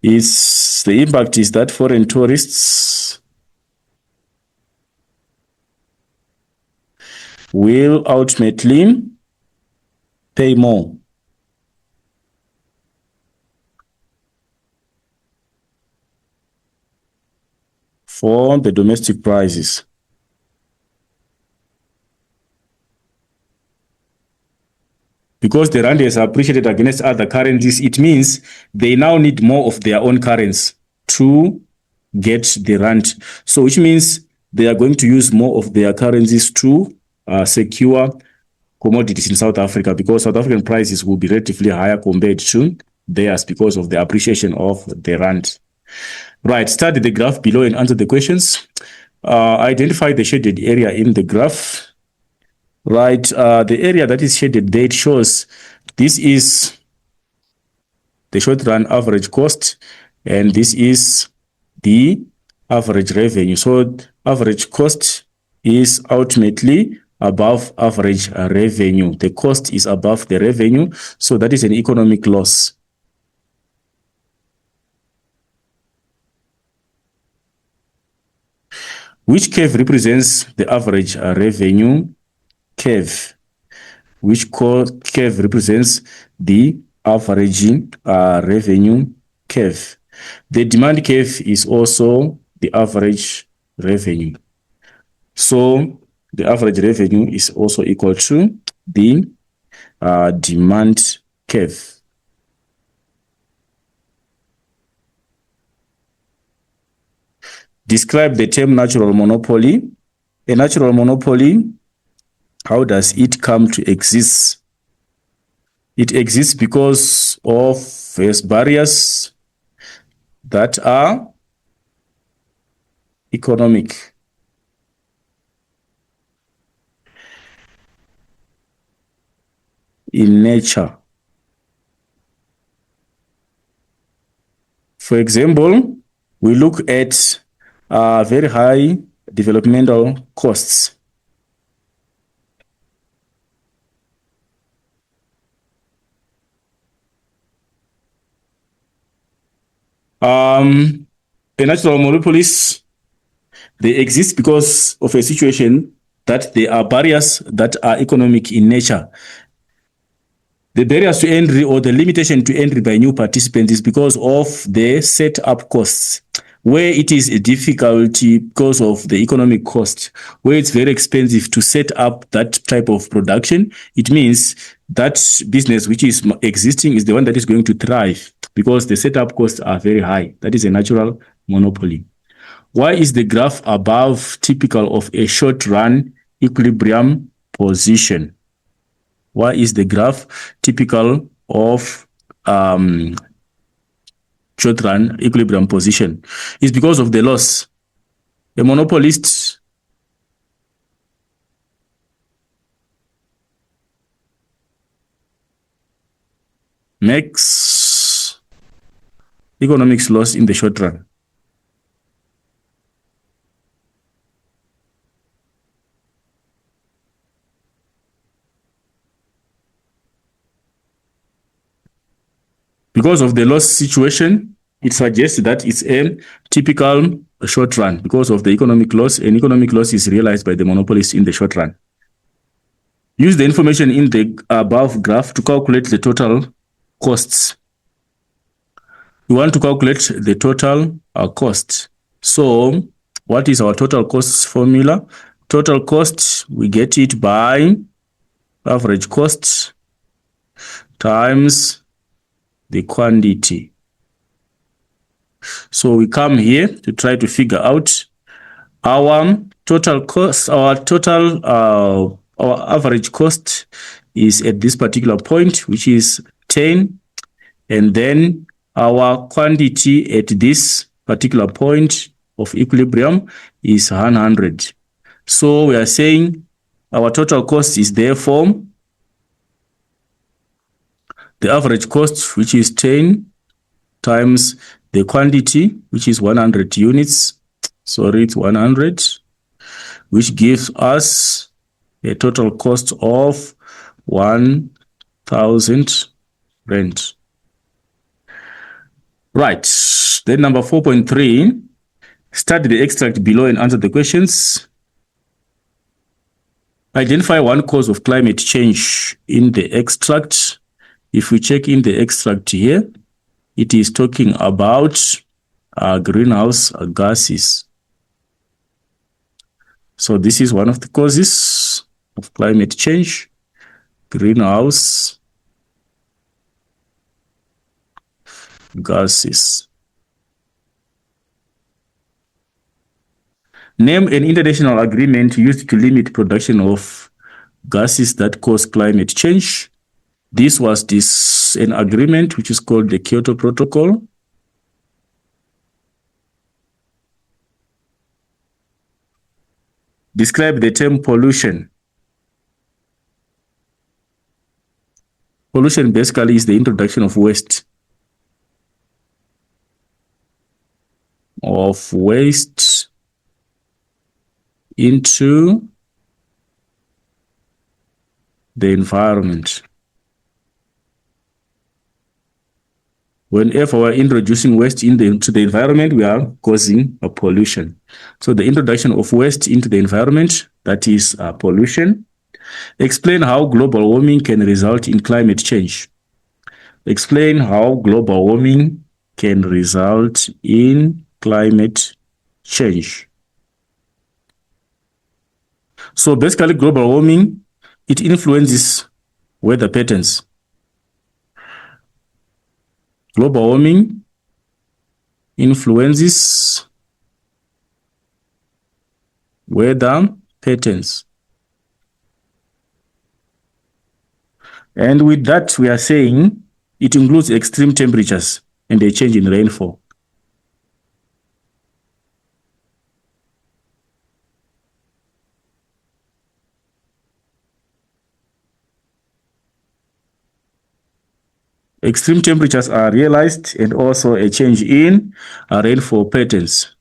Speaker 1: The impact is that foreign tourists will ultimately pay more for the domestic prices. Because the rand is appreciated against other currencies, it means they now need more of their own currency to get the rand. So which means they are going to use more of their currencies to secure commodities in South Africa, because South African prices will be relatively higher compared to theirs because of the appreciation of the rand. Right, study the graph below and answer the questions. Identify the shaded area in the graph. Right, the area that is shaded there, it shows this is the short run average cost, and this is the average revenue. So average cost is ultimately above average revenue. The cost is above the revenue, so that is an economic loss. Which curve represents the average revenue curve? Which curve represents the average revenue curve? The demand curve is also the average revenue. So the average revenue is also equal to the demand curve. Describe the term natural monopoly. A natural monopoly, how does it come to exist? It exists because of various barriers that are economic. In nature. For example, we look at very high developmental costs. Natural monopolies, they exist because of a situation that there are barriers that are economic in nature. The barriers to entry or the limitation to entry by new participants is because of the setup costs, where it is a difficulty because of the economic cost, where it's very expensive to set up that type of production. It means that business which is existing is the one that is going to thrive because the setup costs are very high. That is a natural monopoly. Why is the graph above typical of a short run equilibrium position? Why is the graph typical of short run equilibrium position? It's because of the loss. A monopolist makes economics loss in the short run. Because of the loss situation, it suggests that it's a typical short run because of the economic loss, and economic loss is realized by the monopolist in the short run. Use the information in the above graph to calculate the total costs. We want to calculate the total cost. So what is our total costs formula? Total cost, we get it by average cost times the quantity. So we come here to try to figure out our total cost, our average cost is at this particular point, which is 10, and then our quantity at this particular point of equilibrium is 100. So we are saying our total cost is therefore the average cost, which is 10, times the quantity, which is 100 units, Sorry, it's 100, which gives us a total cost of 1,000 rand. Right. Then number 4.3, study the extract below and answer the questions. Identify one cause of climate change in the extract. If we check in the extract here, it is talking about greenhouse gases. So this is one of the causes of climate change, greenhouse gases. Name an international agreement used to limit production of gases that cause climate change. This was an agreement which is called the Kyoto Protocol. Describe the term pollution. Pollution basically is the introduction of waste. Into the environment. Whenever we're introducing waste into the environment, we are causing a pollution. So the introduction of waste into the environment, that is pollution. Explain how global warming can result in climate change. Explain how global warming can result in climate change. So basically, global warming, it influences weather patterns. Global warming influences weather patterns. And with that, we are saying it includes extreme temperatures and a change in rainfall. Extreme temperatures are realized and also a change in rainfall patterns.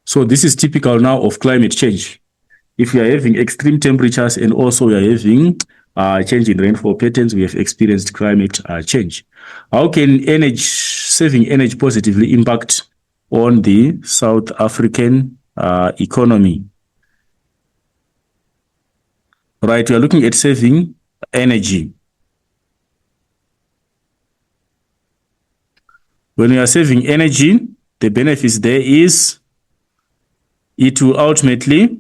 Speaker 1: So this is typical now of climate change. If we are having extreme temperatures and also we are having change in rainfall patterns, we have experienced climate change. How can saving energy positively impact on the South African economy? Right, we are looking at saving energy. When we are saving energy, the benefits there is it will ultimately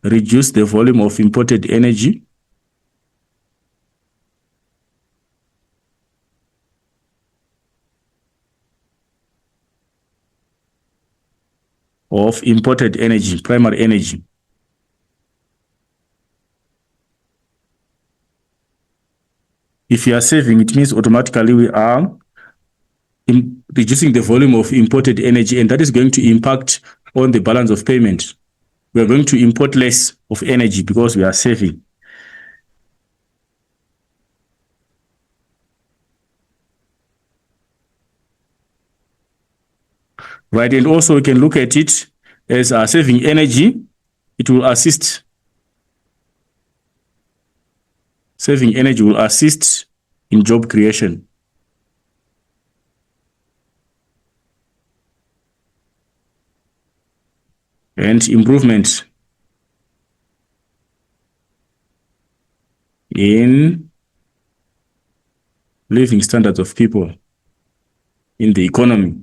Speaker 1: reduce the volume of imported energy. Of imported energy, primary energy. If you are saving, it means automatically we are reducing the volume of imported energy, and that is going to impact on the balance of payment. We are going to import less of energy because we are saving. Right, and also we can look at it as saving energy. It will assist. Saving energy will assist in job creation. And improvement in living standards of people in the economy.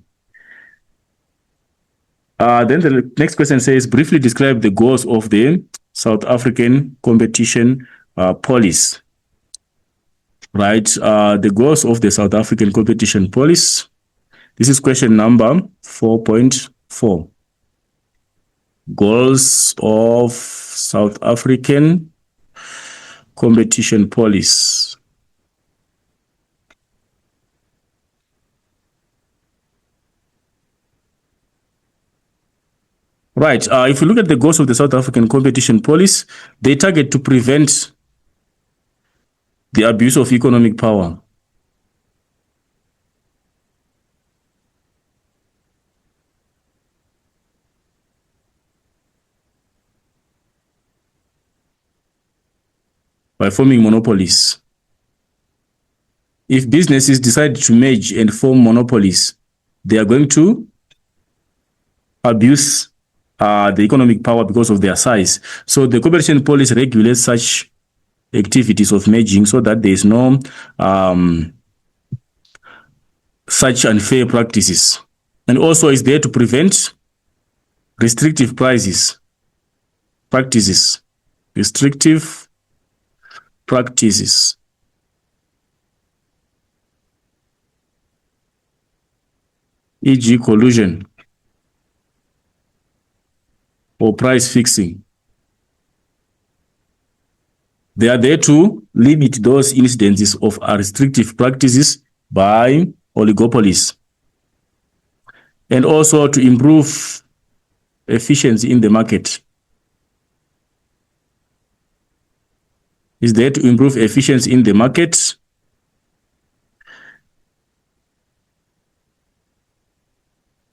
Speaker 1: Then the next question says, briefly describe the goals of the South African competition policy. Right, the goals of the South African competition policy. This is question number 4.4. Goals of South African competition policy. Right, if you look at the goals of the South African competition policy, they target to prevent The abuse of economic power. By forming monopolies. If businesses decide to merge and form monopolies, they are going to abuse the economic power because of their size. So the competition policy regulates such activities of merging so that there is no such unfair practices. And also is there to prevent restrictive practices, restrictive practices. E.g. collusion or price fixing. They are there to limit those incidences of restrictive practices by oligopolies, and also to improve efficiency in the market. Is there to improve efficiency in the market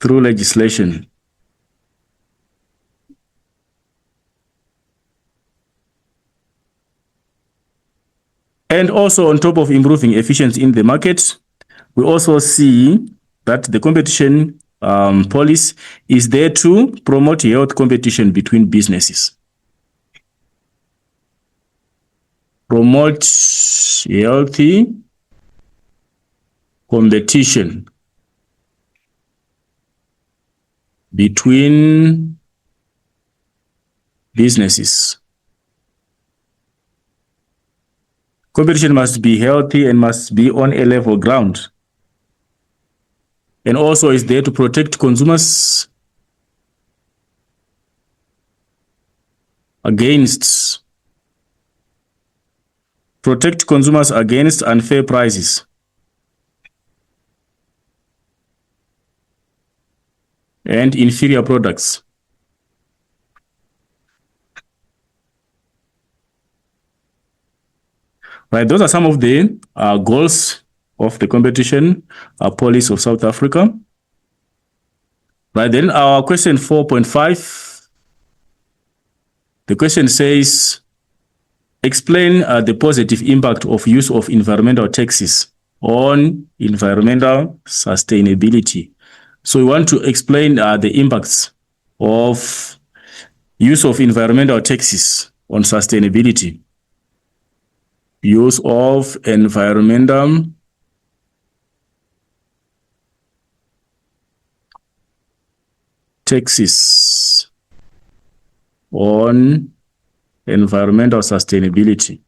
Speaker 1: through legislation. And also on top of improving efficiency in the market, we also see that the competition policy is there to promote healthy competition between businesses. Promote healthy competition between businesses. Competition must be healthy and must be on a level ground. And also is there to protect consumers against unfair prices and inferior products. Right, those are some of the goals of the competition policy of South Africa. Right, then our question 4.5, the question says, explain the positive impact of use of environmental taxes on environmental sustainability. So we want to explain the impacts of use of environmental taxes on sustainability. Use of environmental taxes on environmental sustainability.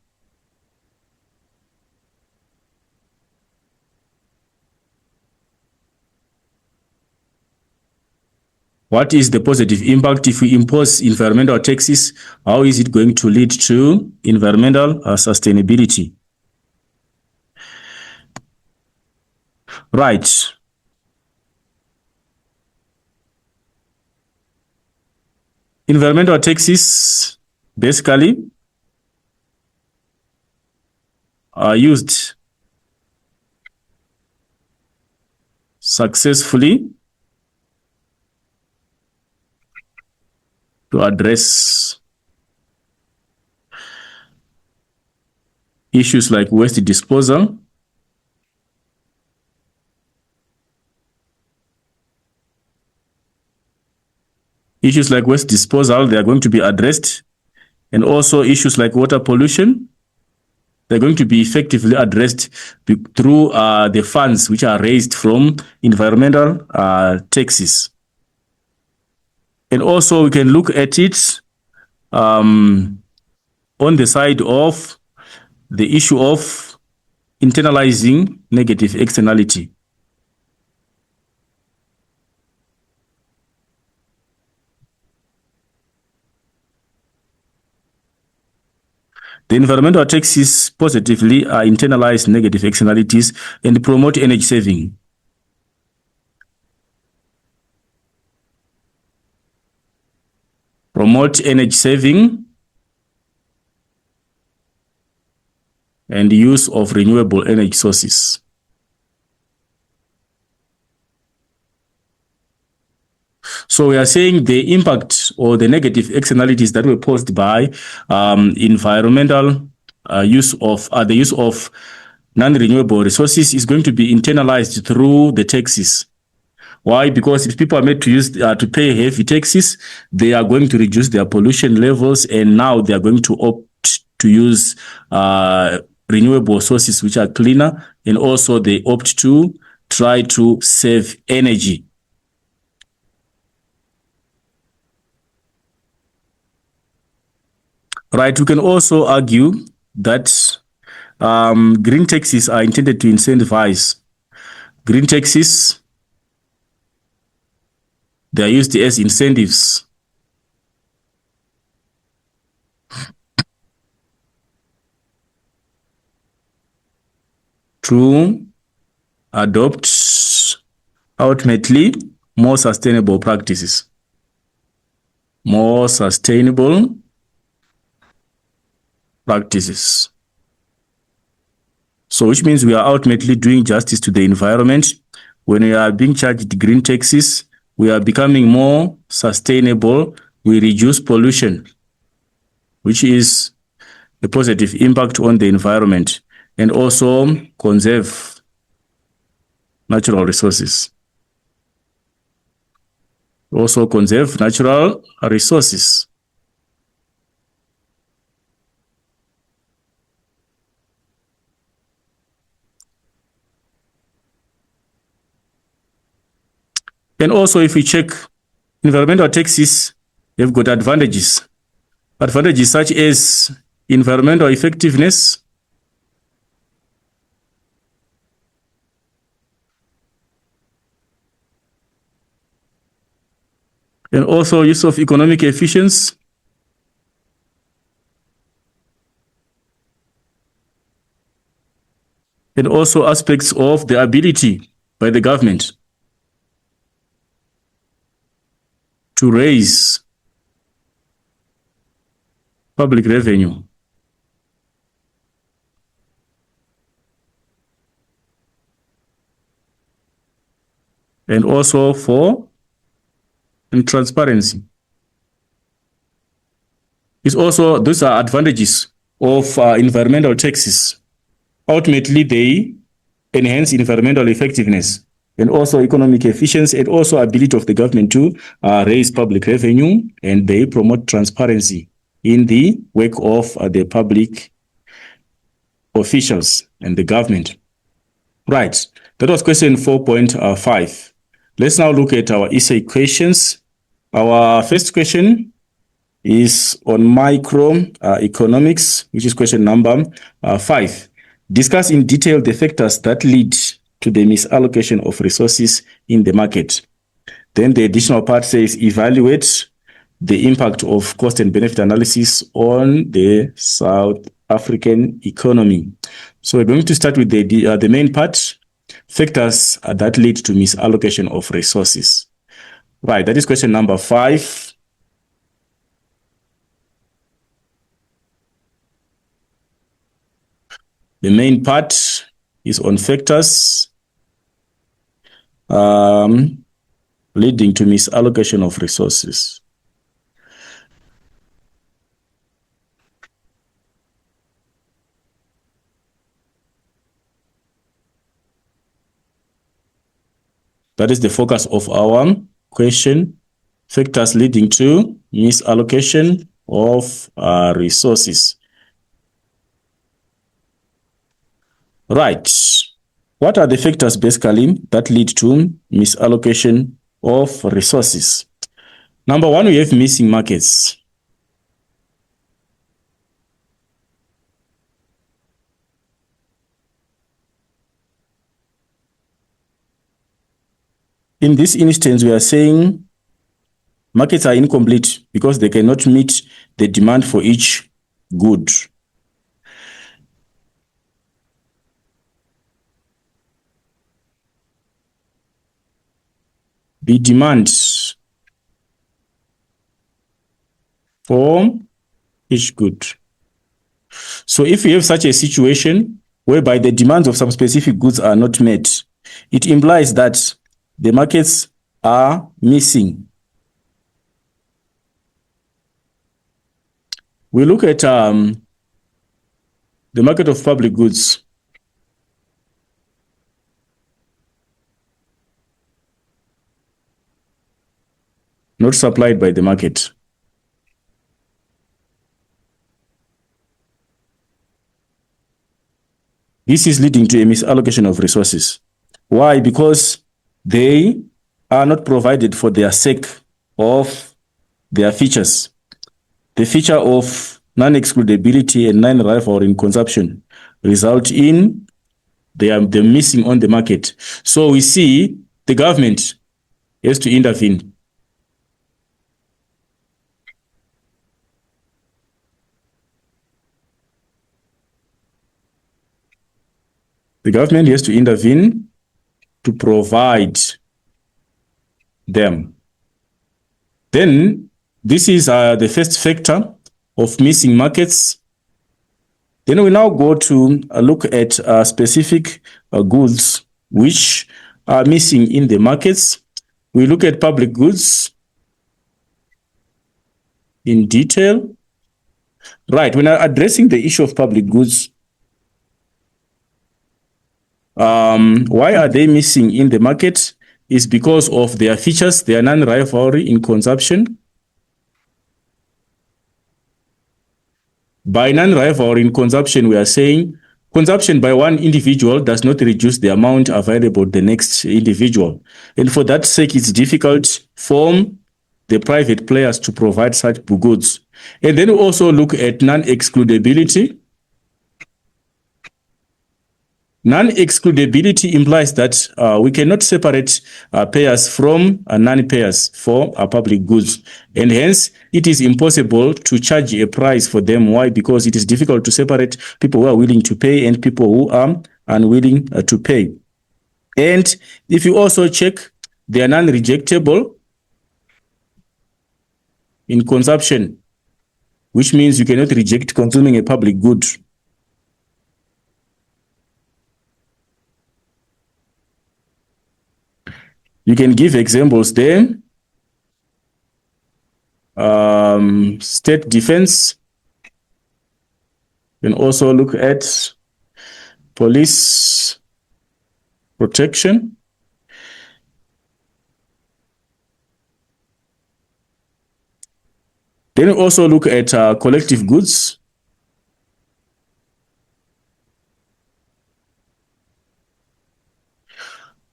Speaker 1: What is the positive impact if we impose environmental taxes? How is it going to lead to environmental sustainability? Right. Environmental taxes basically are used successfully to address issues like waste disposal, they are going to be addressed, and also issues like water pollution, they're going to be effectively addressed through the funds which are raised from environmental taxes. And also we can look at it on the side of the issue of internalizing negative externality. The environmental taxes positively internalize negative externalities and promote energy saving. Promote energy saving and the use of renewable energy sources. So we are saying the impact or the negative externalities that were posed by environmental use of the use of non-renewable resources is going to be internalized through the taxes. Why? Because if people are made to use to pay heavy taxes, they are going to reduce their pollution levels, and now they are going to opt to use renewable sources which are cleaner, and also they opt to try to save energy. Right. We can also argue that green taxes are intended to incentivize. Green taxes, they are used as incentives to adopt ultimately more sustainable practices. More sustainable practices. So which means we are ultimately doing justice to the environment. When we are being charged green taxes, we are becoming more sustainable. We reduce pollution, which is a positive impact on the environment, and also conserve natural resources. Also conserve natural resources. And also, if we check environmental taxes, they've got advantages. Advantages such as environmental effectiveness, and also use of economic efficiency, and also aspects of the ability by the government to raise public revenue. And also for transparency. It's also, those are advantages of environmental taxes. Ultimately, they enhance environmental effectiveness and also economic efficiency, and also ability of the government to raise public revenue, and they promote transparency in the work of the public officials and the government. Right, that was question 4.5. Let's now look at our essay questions. Our first question is on microeconomics, which is question number 5. Discuss in detail the factors that lead to the misallocation of resources in the market. Then the additional part says evaluate the impact of cost and benefit analysis on the South African economy. So we're going to start with the main part, factors that lead to misallocation of resources. Right, that is question number 5. The main part is on factors leading to misallocation of resources. That is the focus of our question, factors leading to misallocation of resources. Right. What are the factors basically that lead to misallocation of resources? Number 1, we have missing markets. In this instance, we are saying markets are incomplete because they cannot meet the demand for each good. The demand for each good. So if you have such a situation whereby the demands of some specific goods are not met, it implies that the markets are missing. We look at the market of public goods. Not supplied by the market. This is leading to a misallocation of resources. Why? Because they are not provided for their sake of their features. The feature of non-excludability and non-rivalry in consumption result in the missing on the market. So we see the government has to intervene. The government has to intervene to provide them. Then this is the first factor of missing markets. Then we now go to look at specific goods which are missing in the markets. We look at public goods in detail. Right, when addressing the issue of public goods, why are they missing in the market? Is because of their features, their non-rivalry in consumption. By non-rivalry in consumption, we are saying consumption by one individual does not reduce the amount available to the next individual. And for that sake, it's difficult for the private players to provide such goods. And then we also look at non-excludability. Non-excludability implies that we cannot separate payers from non-payers for public goods. And hence, it is impossible to charge a price for them. Why? Because it is difficult to separate people who are willing to pay and people who are unwilling to pay. And if you also check, they are non-rejectable in consumption, which means you cannot reject consuming a public good. You can give examples there. State defense. You can also look at police protection. Then we also look at collective goods.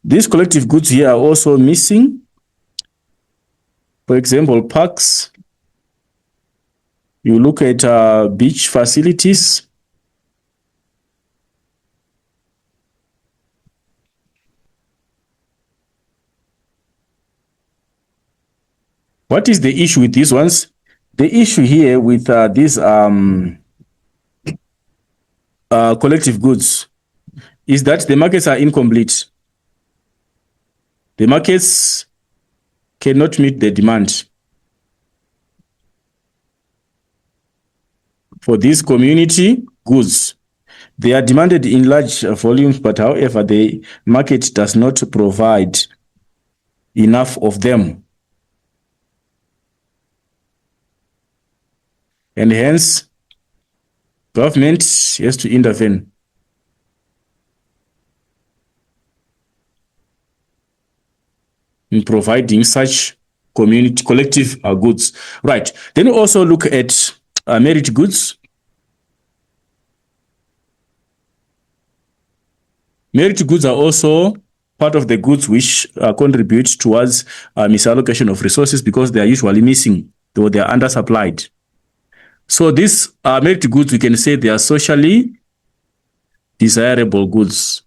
Speaker 1: These collective goods here are also missing. For example, parks. You look at beach facilities. What is the issue with these ones? The issue here with these collective goods is that the markets are incomplete. The markets cannot meet the demand for these community goods. They are demanded in large volumes, but however, the market does not provide enough of them. And hence, government has to intervene. In providing such community collective goods. Right. Then we also look at merit goods. Merit goods are also part of the goods which contribute towards misallocation of resources because they are usually missing or they are undersupplied. So these merit goods, we can say they are socially desirable goods.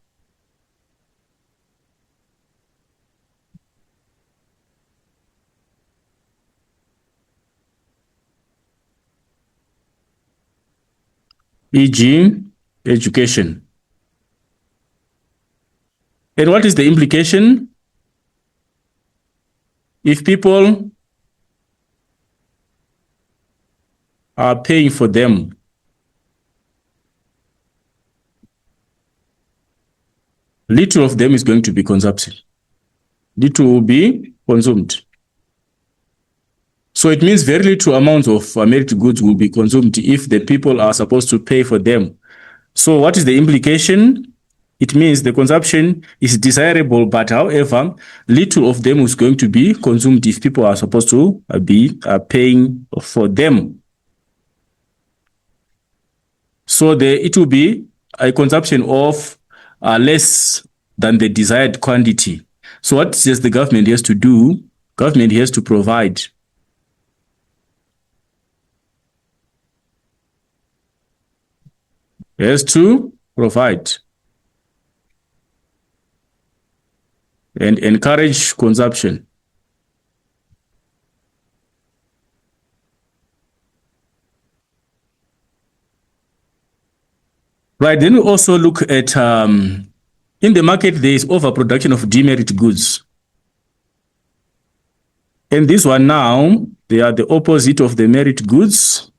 Speaker 1: E.g., education. And what is the implication? If people are paying for them, little of them is going to be consumption. Little will be consumed. So it means very little amounts of merit goods will be consumed if the people are supposed to pay for them. So what is the implication? It means the consumption is desirable, but however, little of them is going to be consumed if people are supposed to be paying for them. So it will be a consumption of less than the desired quantity. So what does the government has to do? Government has to provide. Has to provide and encourage consumption. Right, then we also look at in the market there is overproduction of demerit goods. And this one now, they are the opposite of the merit goods.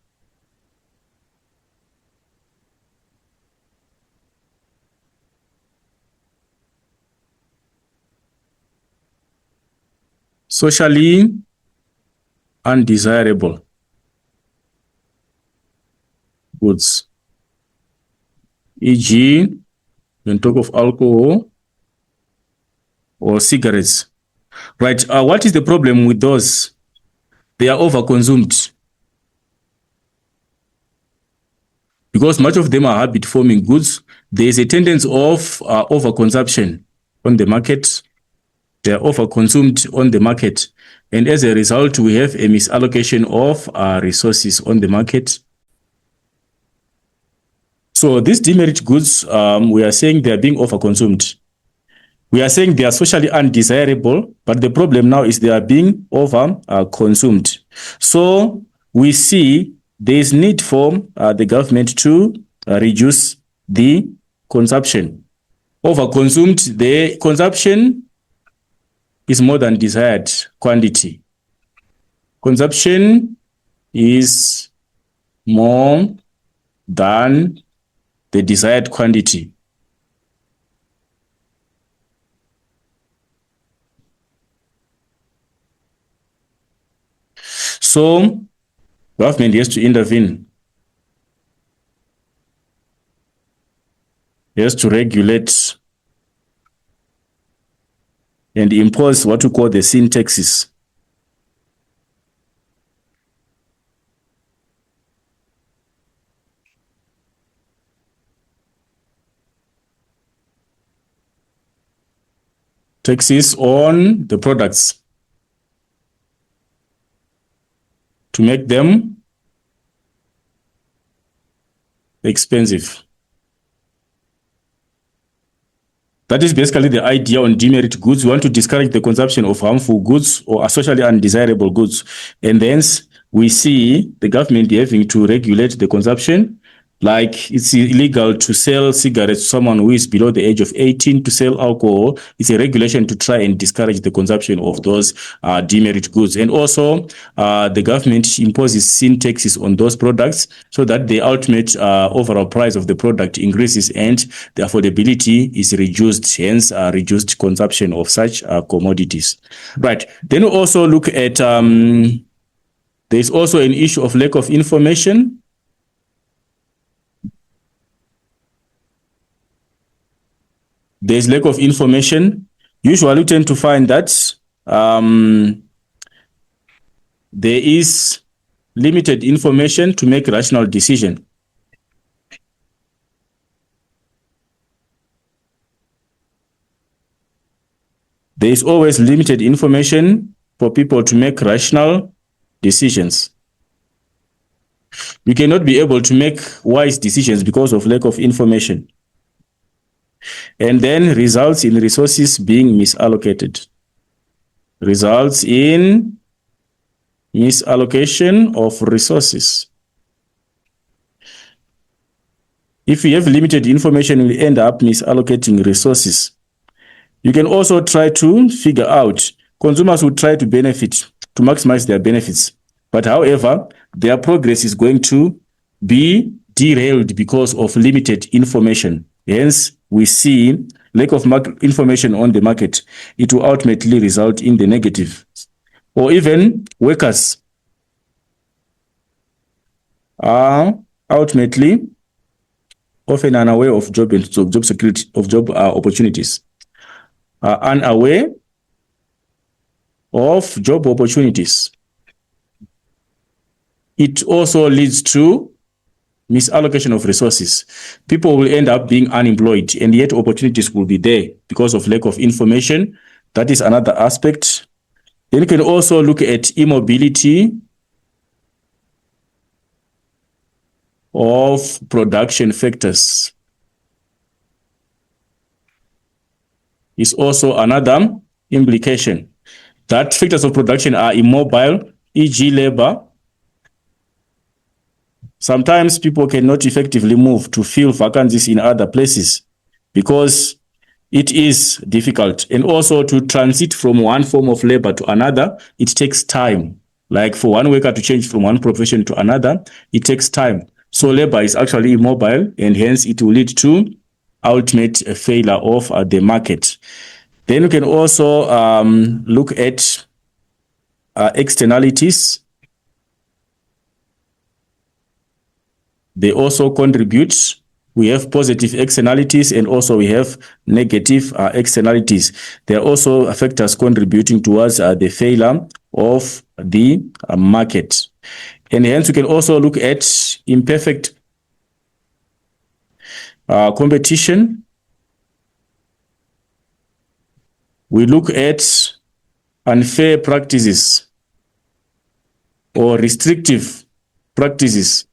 Speaker 1: Socially undesirable goods. E.g., when talk of alcohol or cigarettes. Right, what is the problem with those? They are overconsumed. Because much of them are habit-forming goods, there is a tendency of overconsumption on the market. They are overconsumed on the market. And as a result, we have a misallocation of resources on the market. So these demerit goods, we are saying they are being overconsumed. We are saying they are socially undesirable, but the problem now is they are being overconsumed. So we see there is need for the government to reduce the consumption. Overconsumed, the consumption is more than desired quantity. Consumption is more than the desired quantity. So, government has to intervene. It has to regulate and impose what we call the sin taxes. Taxes on the products to make them expensive. That is basically the idea on demerit goods. We want to discourage the consumption of harmful goods or socially undesirable goods. And hence, we see the government having to regulate the consumption. Like it's illegal to sell cigarettes to someone who is below the age of 18 to sell alcohol. It's a regulation to try and discourage the consumption of those demerit goods. And also, the government imposes sin taxes on those products so that the ultimate overall price of the product increases and the affordability is reduced, hence reduced consumption of such commodities. Right. Then we also look at, there's also an issue of lack of information. There's lack of information. Usually, we tend to find that there is limited information to make rational decision. There is always limited information for people to make rational decisions. We cannot be able to make wise decisions because of lack of information. And then results in resources being misallocated. Results in misallocation of resources. If you have limited information, we end up misallocating resources. You can also try to figure out, consumers will try to benefit, to maximize their benefits. But however, their progress is going to be derailed because of limited information. Hence, we see lack of information on the market. It will ultimately result in the negative. Or even workers are ultimately often unaware of job security, of job opportunities, are unaware of job opportunities. It also leads to misallocation of resources. People will end up being unemployed, and yet opportunities will be there because of lack of information. That is another aspect. Then you can also look at immobility of production factors. Is also another implication. That factors of production are immobile, e.g. labor. Sometimes people cannot effectively move to fill vacancies in other places because it is difficult. And also to transit from one form of labor to another, it takes time. Like for one worker to change from one profession to another, it takes time. So labor is actually immobile, and hence it will lead to ultimate failure of the market. Then we can also look at externalities. They also contribute. We have positive externalities, and also we have negative externalities. There are also factors contributing towards the failure of the market. And hence we can also look at imperfect competition. We look at unfair practices or restrictive practices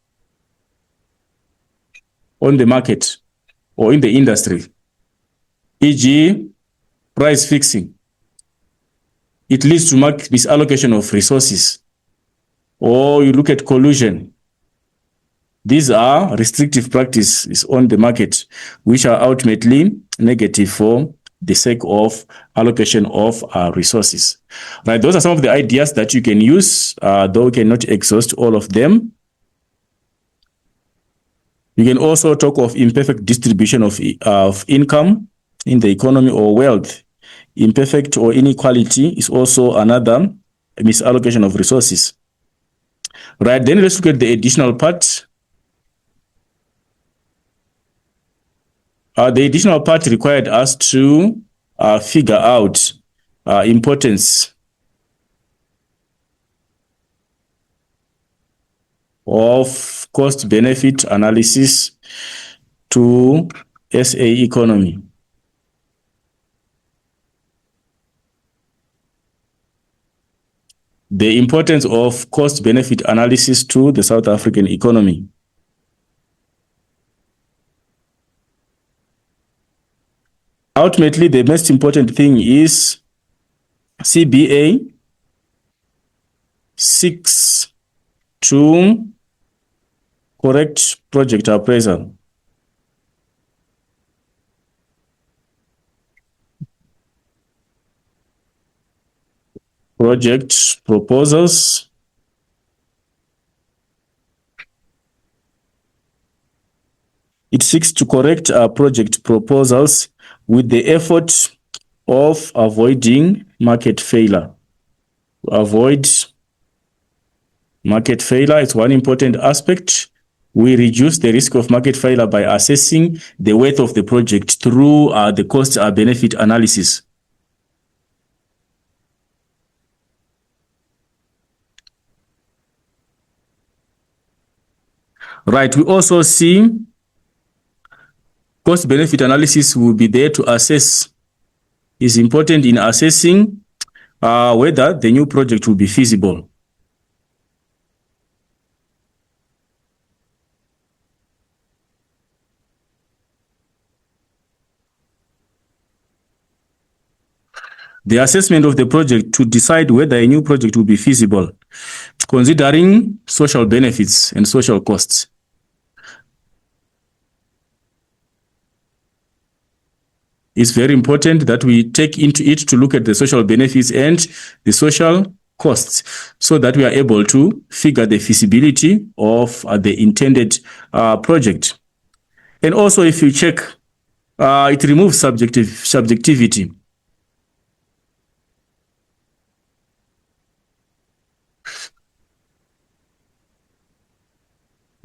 Speaker 1: on the market or in the industry, e.g. price fixing. It leads to misallocation of resources. Or you look at collusion. These are restrictive practices on the market, which are ultimately negative for the sake of allocation of resources. Right, those are some of the ideas that you can use, though we cannot exhaust all of them. You can also talk of imperfect distribution of income in the economy or wealth. Imperfect or inequality is also another misallocation of resources. Right, then let's look at the additional part. The additional part required us to figure out importance of cost-benefit analysis to SA economy. The importance of cost-benefit analysis to the South African economy. Ultimately, the most important thing is CBA seeks to correct project appraisal. Project proposals. It seeks to correct project proposals with the effort of avoiding market failure. To avoid market failure, it's one important aspect. We reduce the risk of market failure by assessing the worth of the project through the cost-benefit analysis. Right, we also see cost-benefit analysis will be there to assess, is important in assessing whether the new project will be feasible. The assessment of the project to decide whether a new project will be feasible, considering social benefits and social costs. It's very important that we take into it to look at the social benefits and the social costs so that we are able to figure the feasibility of the intended project. And also, if you check It removes subjectivity.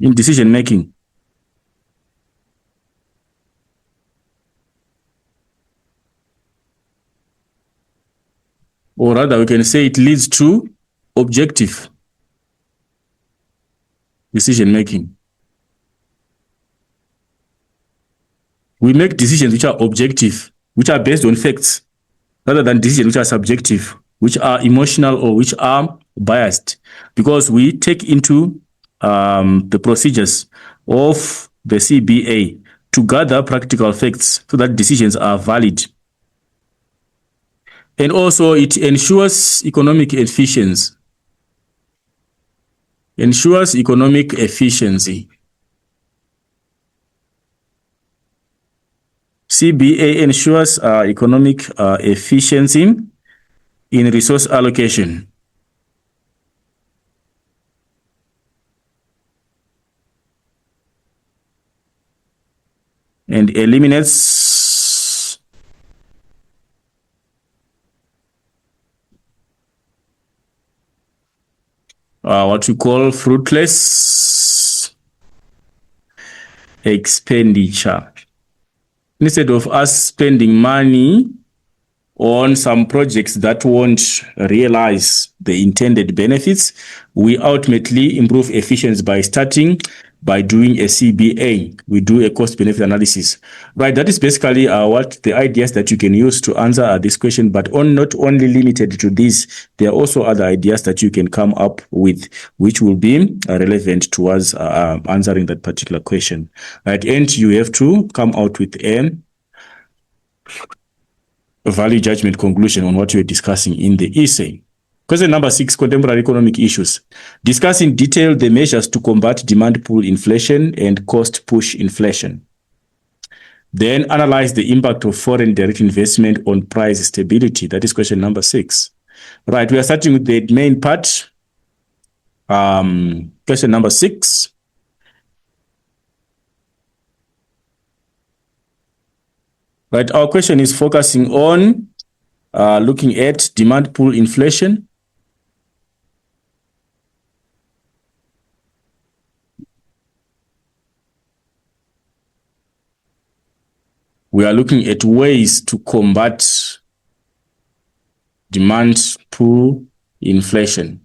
Speaker 1: In decision making. Or rather, we can say it leads to objective decision making. We make decisions which are objective, which are based on facts, rather than decisions which are subjective, which are emotional or which are biased, because we take into the procedures of the CBA to gather practical facts so that decisions are valid. And also it ensures economic efficiency. Ensures economic efficiency. CBA ensures economic efficiency in resource allocation. And eliminates what we call fruitless expenditure. Instead of us spending money on some projects that won't realize the intended benefits, we ultimately improve efficiency by doing a CBA. We do a cost-benefit analysis. Right, that is basically what the ideas that you can use to answer this question, but not only limited to this, there are also other ideas that you can come up with, which will be relevant towards answering that particular question. At the end, you have to come out with a value judgment conclusion on what you're discussing in the essay. Question number 6, contemporary economic issues. Discuss in detail the measures to combat demand pull inflation and cost push inflation. Then analyze the impact of foreign direct investment on price stability. That is question number 6. Right, we are starting with the main part. Question number 6. Right, our question is focusing on looking at demand pull inflation. We are looking at ways to combat demand pull inflation.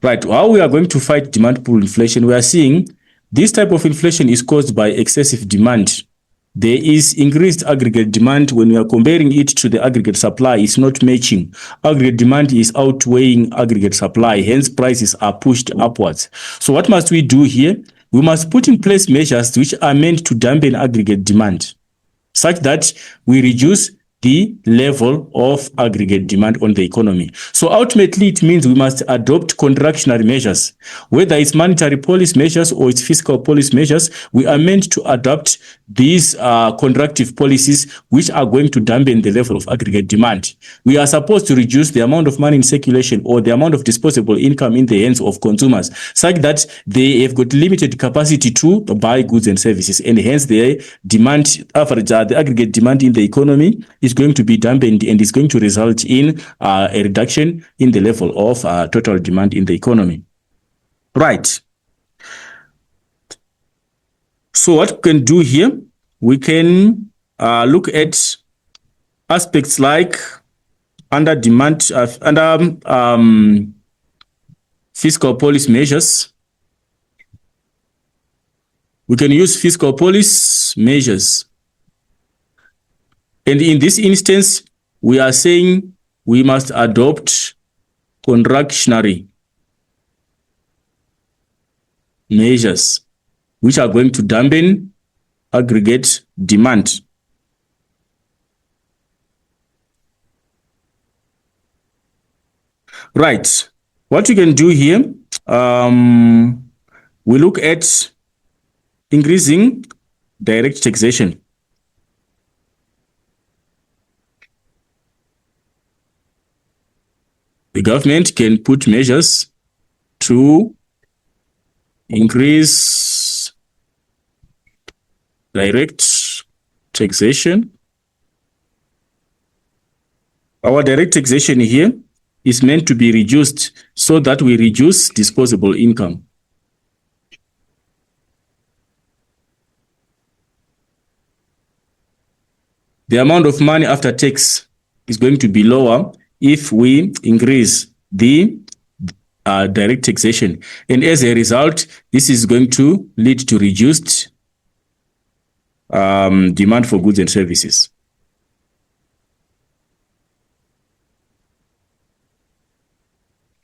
Speaker 1: Right, how we are going to fight demand pull inflation, we are seeing this type of inflation is caused by excessive demand. There is increased aggregate demand. When we are comparing it to the aggregate supply, it's not matching. Aggregate demand is outweighing aggregate supply, hence prices are pushed upwards. So what must we do here? We must put in place measures which are meant to dampen aggregate demand, such that we reduce the level of aggregate demand on the economy. So ultimately, it means we must adopt contractionary measures. Whether it's monetary policy measures or it's fiscal policy measures, we are meant to adopt these contractive policies which are going to dampen the level of aggregate demand. We are supposed to reduce the amount of money in circulation or the amount of disposable income in the hands of consumers, such that they have got limited capacity to buy goods and services, and hence the demand average, the aggregate demand in the economy is going to be dampened and is going to result in a reduction in the level of total demand in the economy. Right. So what we can do here, we can look at aspects like under demand, fiscal policy measures. We can use fiscal policy measures. And in this instance, we are saying we must adopt contractionary measures which are going to dampen aggregate demand. Right. What we can do here, we look at increasing direct taxation. The government can put measures to increase direct taxation. Our direct taxation here is meant to be reduced so that we reduce disposable income. The amount of money after tax is going to be lower if we increase the direct taxation. And as a result, this is going to lead to reduced demand for goods and services.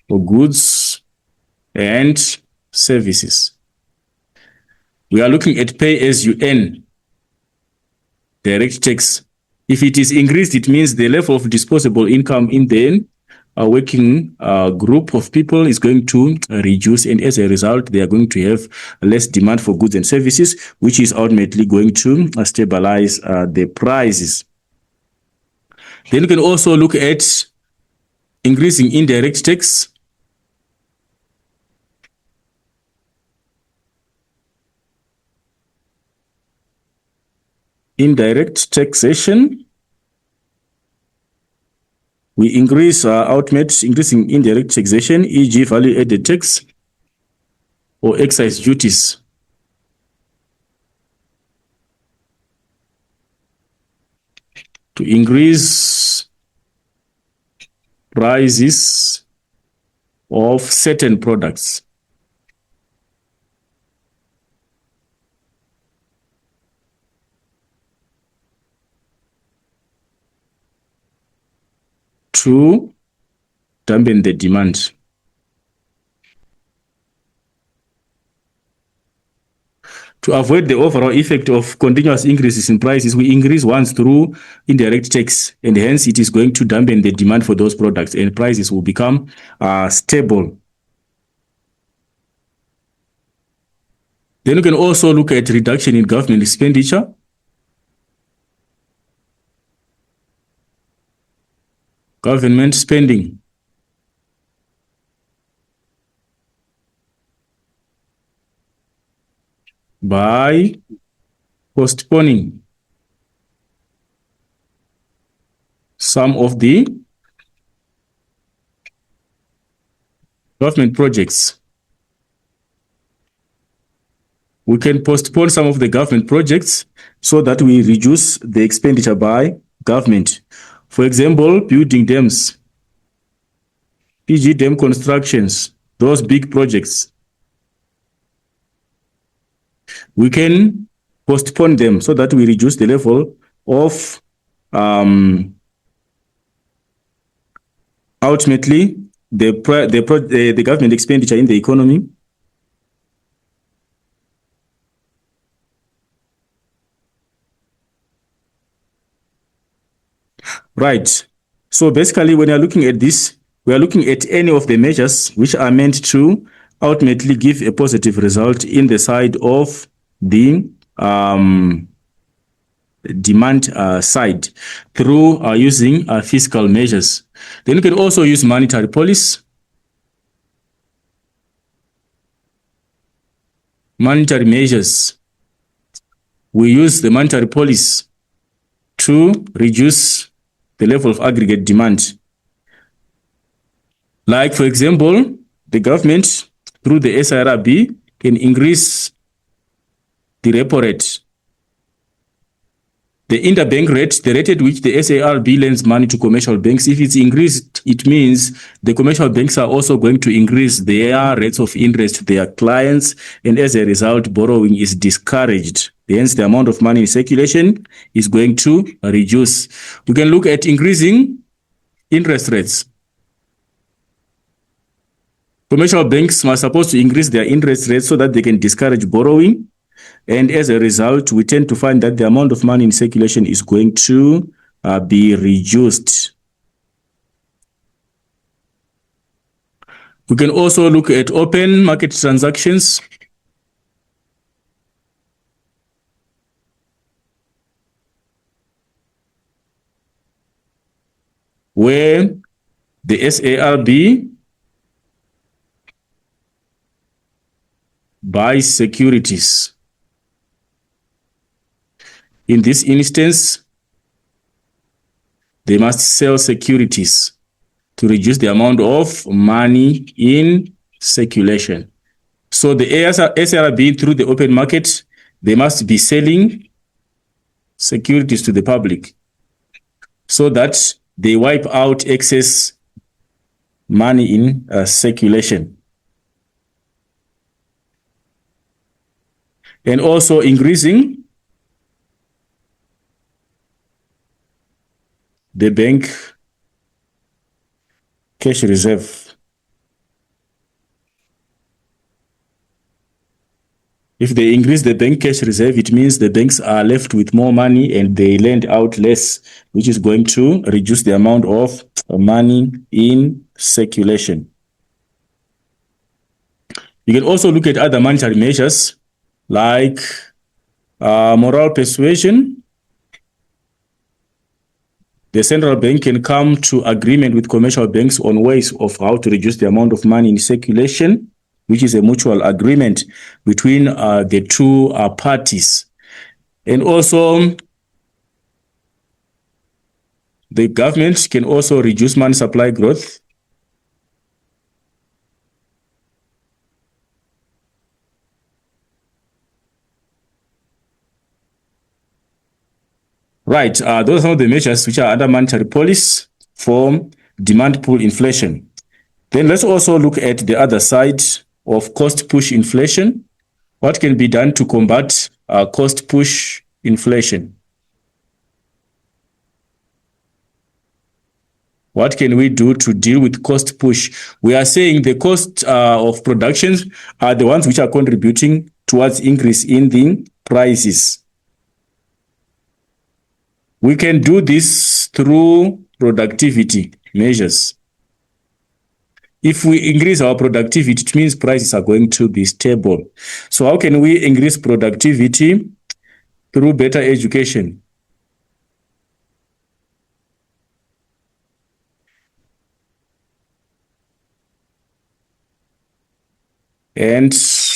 Speaker 1: For goods and services. We are looking at pay as you earn direct tax. If it is increased, it means the level of disposable income in the working group of people is going to reduce, and as a result, they are going to have less demand for goods and services, which is ultimately going to stabilize the prices. Then you can also look at increasing indirect tax. Indirect taxation. We increase increasing indirect taxation, e.g. value-added tax or excise duties. To increase prices of certain products. To dampen the demand. To avoid the overall effect of continuous increases in prices, we increase once through indirect tax, and hence it is going to dampen the demand for those products, and prices will become stable. Then you can also look at reduction in government expenditure. Government spending. By postponing some of the government projects. We can postpone some of the government projects so that we reduce the expenditure by government. For example, building dams, PG dam constructions, those big projects. We can postpone them so that we reduce the level of ultimately the government expenditure in the economy. Right. So basically, when you're looking at this, we are looking at any of the measures which are meant to ultimately give a positive result in the side of the demand side through using fiscal measures. Then you can also use monetary policy. Monetary measures. We use the monetary policy to reduce the level of aggregate demand. Like, for example, the government, through the SIRB, can increase the repo rate. The interbank rate, the rate at which the SIRB lends money to commercial banks, if it's increased, it means the commercial banks are also going to increase their rates of interest to their clients, and as a result, borrowing is discouraged. Hence, the amount of money in circulation is going to reduce. We can look at increasing interest rates. Commercial banks are supposed to increase their interest rates so that they can discourage borrowing. And as a result, we tend to find that the amount of money in circulation is going to be reduced. We can also look at open market transactions. Where the SIRB buys securities. In this instance, they must sell securities to reduce the amount of money in circulation. So the SRB, through the open market, they must be selling securities to the public so that they wipe out excess money in circulation. And also increasing the bank cash reserve. If they increase the bank cash reserve, it means the banks are left with more money and they lend out less, which is going to reduce the amount of money in circulation. You can also look at other monetary measures like moral persuasion. The central bank can come to agreement with commercial banks on ways of how to reduce the amount of money in circulation, which is a mutual agreement between the two parties. And also, the government can also reduce money supply growth. Right, those are some of the measures which are under monetary policy for demand pull inflation. Then let's also look at the other side of cost push inflation. What can be done to combat cost push inflation? What can we do to deal with cost push? We are saying the cost of productions are the ones which are contributing towards increase in the prices. We can do this through productivity measures. If we increase our productivity, it means prices are going to be stable. So how can we increase productivity? Through better education. And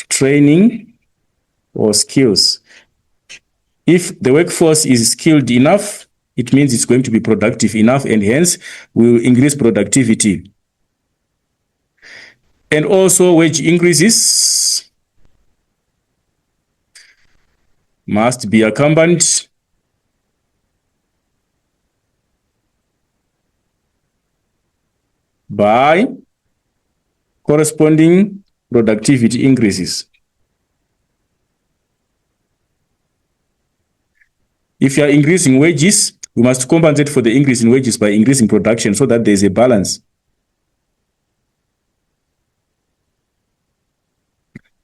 Speaker 1: training or skills. If the workforce is skilled enough, it means it's going to be productive enough, and hence we will increase productivity. And also wage increases must be accompanied by corresponding productivity increases. If you are increasing wages, we must compensate for the increase in wages by increasing production so that there is a balance.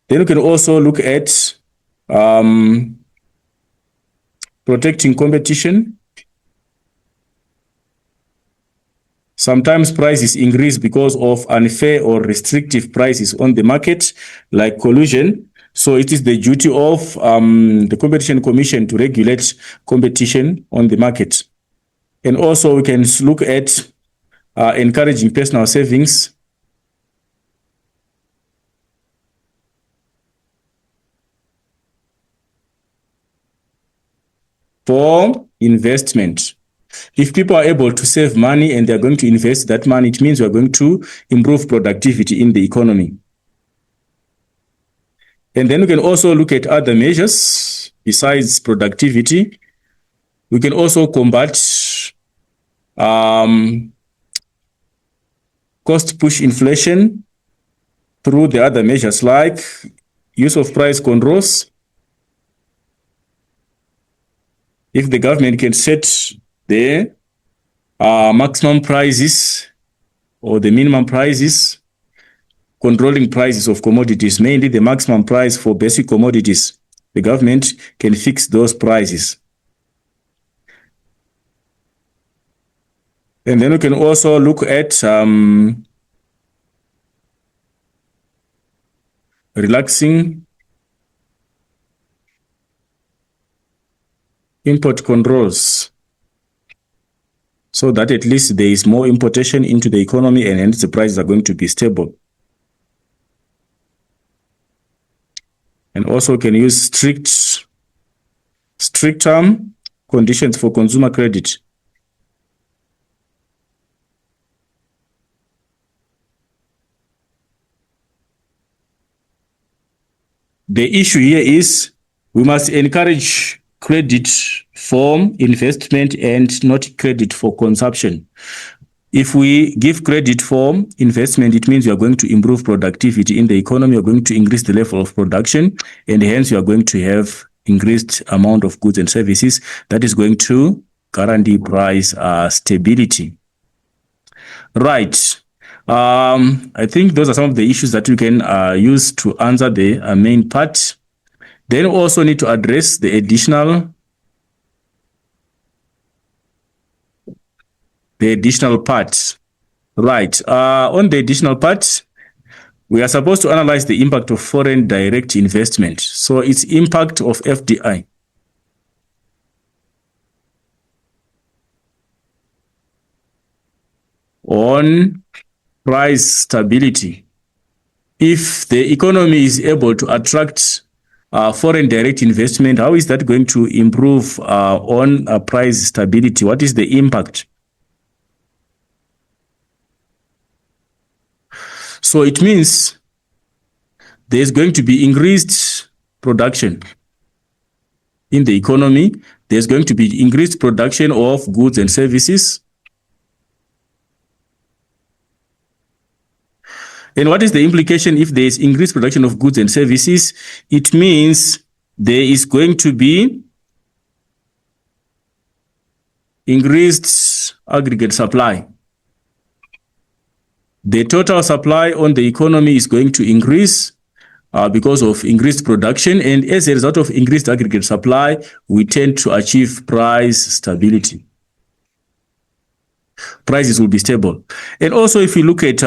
Speaker 1: Then we can also look at protecting competition. Sometimes prices increase because of unfair or restrictive prices on the market, like collusion. So it is the duty of the Competition Commission to regulate competition on the market. And also we can look at encouraging personal savings. For investment. If people are able to save money and they're going to invest that money, it means we're going to improve productivity in the economy. And then we can also look at other measures besides productivity. We can also combat cost push inflation through the other measures like use of price controls. If the government can set the maximum prices or the minimum prices, controlling prices of commodities, mainly the maximum price for basic commodities, the government can fix those prices. And then we can also look at relaxing import controls so that at least there is more importation into the economy and hence the prices are going to be stable. And also can use stricter conditions for consumer credit? The issue here is we must encourage credit for investment and not credit for consumption. If we give credit for investment, it means you are going to improve productivity in the economy, you're going to increase the level of production, and hence you are going to have increased amount of goods and services that is going to guarantee price stability. Right. I think those are some of the issues that we can use to answer the main part. Then we also need to address the additional parts. Right. On the additional part, we are supposed to analyze the impact of foreign direct investment. So its impact of FDI. On price stability. If the economy is able to attract foreign direct investment, how is that going to improve on price stability? What is the impact? So it means there's going to be increased production in the economy. There's going to be increased production of goods and services. And what is the implication if there is increased production of goods and services? It means there is going to be increased aggregate supply. The total supply on the economy is going to increase because of increased production. And as a result of increased aggregate supply, we tend to achieve price stability. Prices will be stable. And also, if you look at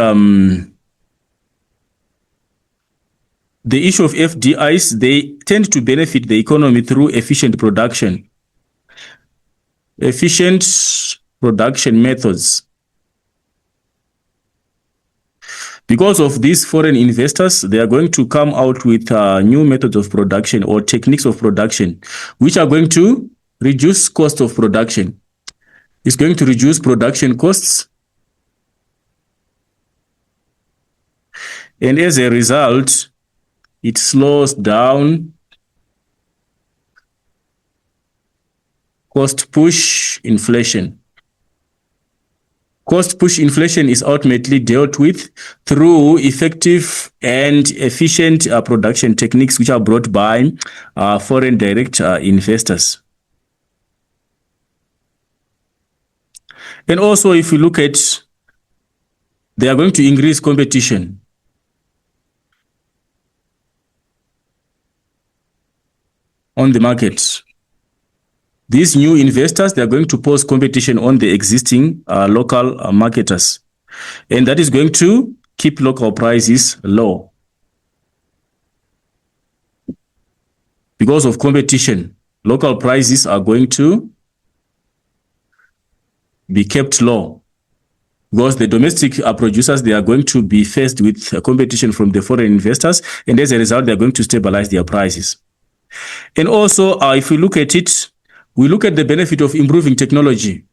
Speaker 1: the issue of FDIs, they tend to benefit the economy through efficient production. Efficient production methods. Because of these foreign investors, they are going to come out with new methods of production or techniques of production, which are going to reduce cost of production. It's going to reduce production costs. And as a result, it slows down cost push inflation. Cost push inflation is ultimately dealt with through effective and efficient production techniques which are brought by foreign direct investors. And also, if you look at, they are going to increase competition. On the market. These new investors, they are going to pose competition on the existing local marketers. And that is going to keep local prices low. Because of competition, local prices are going to be kept low. Because the domestic producers, they are going to be faced with competition from the foreign investors. And as a result, they are going to stabilize their prices. And also, if we look at it, we look at the benefit of improving technology.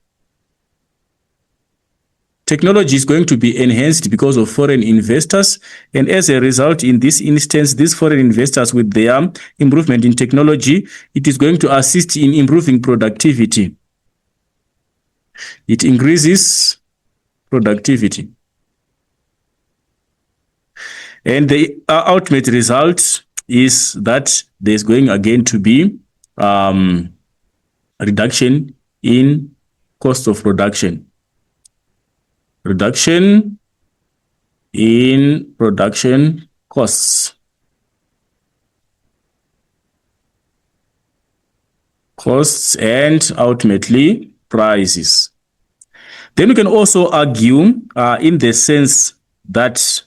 Speaker 1: Technology is going to be enhanced because of foreign investors. And as a result, in this instance, these foreign investors with their improvement in technology, it is going to assist in improving productivity. It increases productivity. And the ultimate result is that there's going again to be reduction in cost of production. Reduction in production costs. Costs and ultimately prices. Then we can also argue in the sense that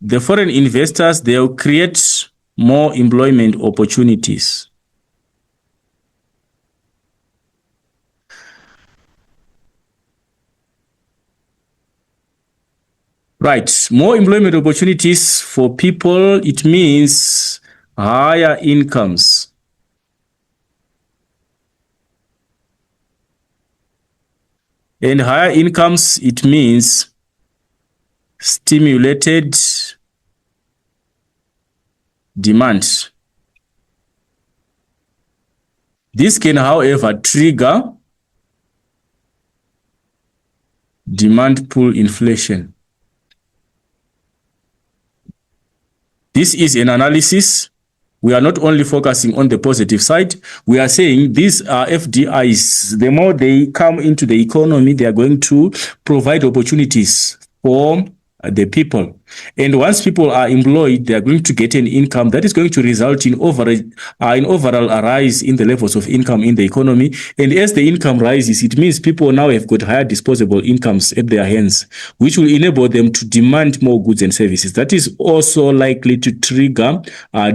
Speaker 1: the foreign investors, they'll create more employment opportunities. Right, more employment opportunities for people, it means higher incomes. And higher incomes, it means stimulated demand. This can, however, trigger demand pull inflation. This is an analysis. We are not only focusing on the positive side. We are saying these FDIs, the more they come into the economy, they are going to provide opportunities for the people. And once people are employed, they are going to get an income that is going to result in overall a rise in the levels of income in the economy. And as the income rises, it means people now have got higher disposable incomes at their hands, which will enable them to demand more goods and services. That is also likely to trigger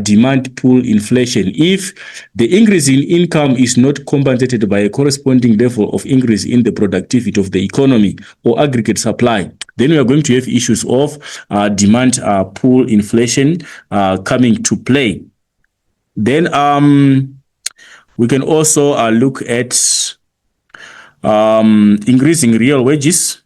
Speaker 1: demand pull inflation. If the increase in income is not compensated by a corresponding level of increase in the productivity of the economy or aggregate supply, then we are going to have issues of demand pull inflation coming to play. Then we can also look at increasing real wages.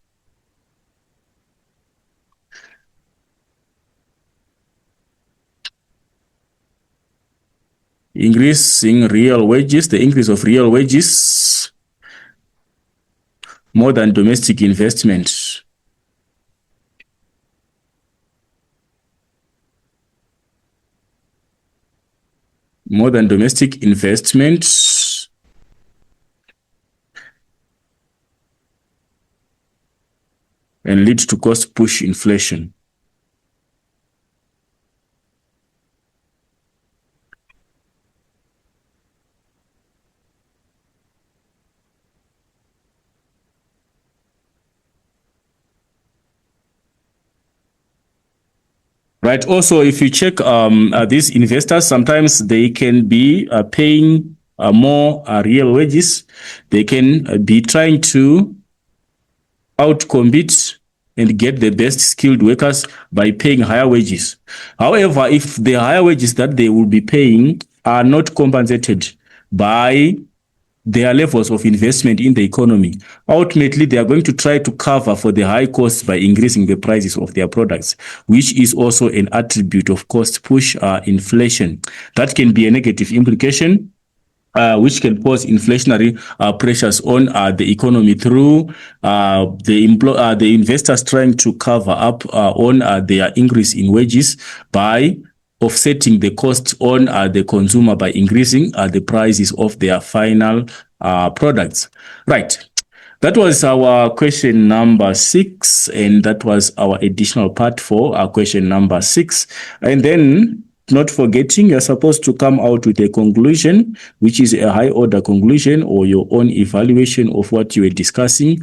Speaker 1: Increasing real wages, the increase of real wages more than domestic investment. More than domestic investment and lead to cost push inflation. Right. Also, if you check these investors, sometimes they can be paying more real wages. They can be trying to outcompete and get the best skilled workers by paying higher wages. However, if the higher wages that they will be paying are not compensated by their levels of investment in the economy, ultimately they are going to try to cover for the high costs by increasing the prices of their products, which is also an attribute of cost push inflation. That can be a negative implication, which can cause inflationary pressures on the economy through the investors trying to cover up on their increase in wages by offsetting the cost on the consumer by increasing the prices of their final products. Right. That was our question number 6, and that was our additional part for our question number 6. And then, not forgetting, you're supposed to come out with a conclusion, which is a high order conclusion or your own evaluation of what you were discussing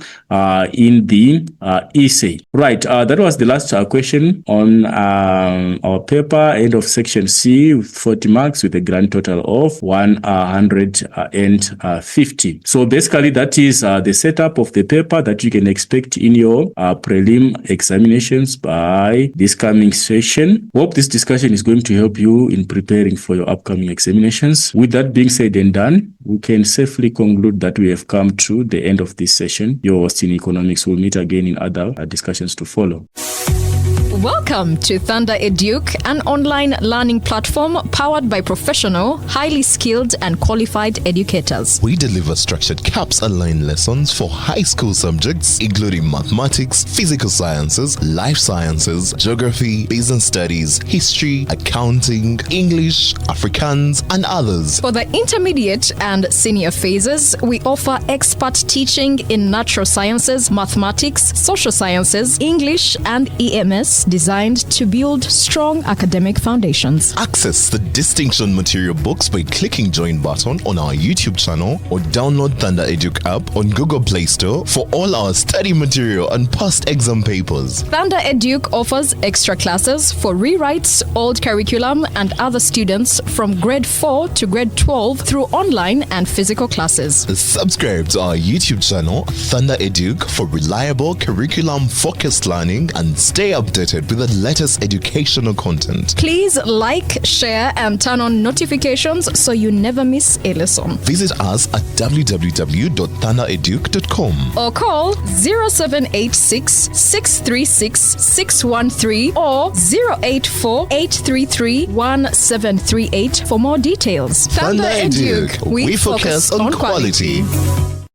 Speaker 1: in the essay. Right. That was the last question on our paper, end of section C, with 40 marks with a grand total of 150. So basically, that is the setup of the paper that you can expect in your prelim examinations by this coming session. Hope this discussion is going to help you in preparing for your upcoming examinations. With that being said and done, we can safely conclude that we have come to the end of this session. Your host in economics will meet again in other discussions to follow.
Speaker 2: Welcome to Thundereduc, an online learning platform powered by professional, highly skilled and qualified educators.
Speaker 3: We deliver structured CAPS online lessons for high school subjects including mathematics, physical sciences, life sciences, geography, business studies, history, accounting, English, Afrikaans, and others.
Speaker 2: For the intermediate and senior phases, we offer expert teaching in natural sciences, mathematics, social sciences, English, and EMS, designed to build strong academic foundations.
Speaker 3: Access the distinction material books by clicking join button on our YouTube channel or download Thundereduc app on Google Play Store for all our study material and past exam papers.
Speaker 2: Thundereduc offers extra classes for rewrites, old curriculum, and other students from grade 4 to grade 12 through online and physical classes.
Speaker 3: Subscribe to our YouTube channel Thundereduc for reliable curriculum-focused learning and stay updated updated with the latest educational content.
Speaker 2: Please like, share, and turn on notifications so you never miss a lesson.
Speaker 3: Visit us at www.thundereduc.com
Speaker 2: Or call 0786 636 613 or 084 833 1738 for more details.
Speaker 3: Thundereduc. We focus on quality.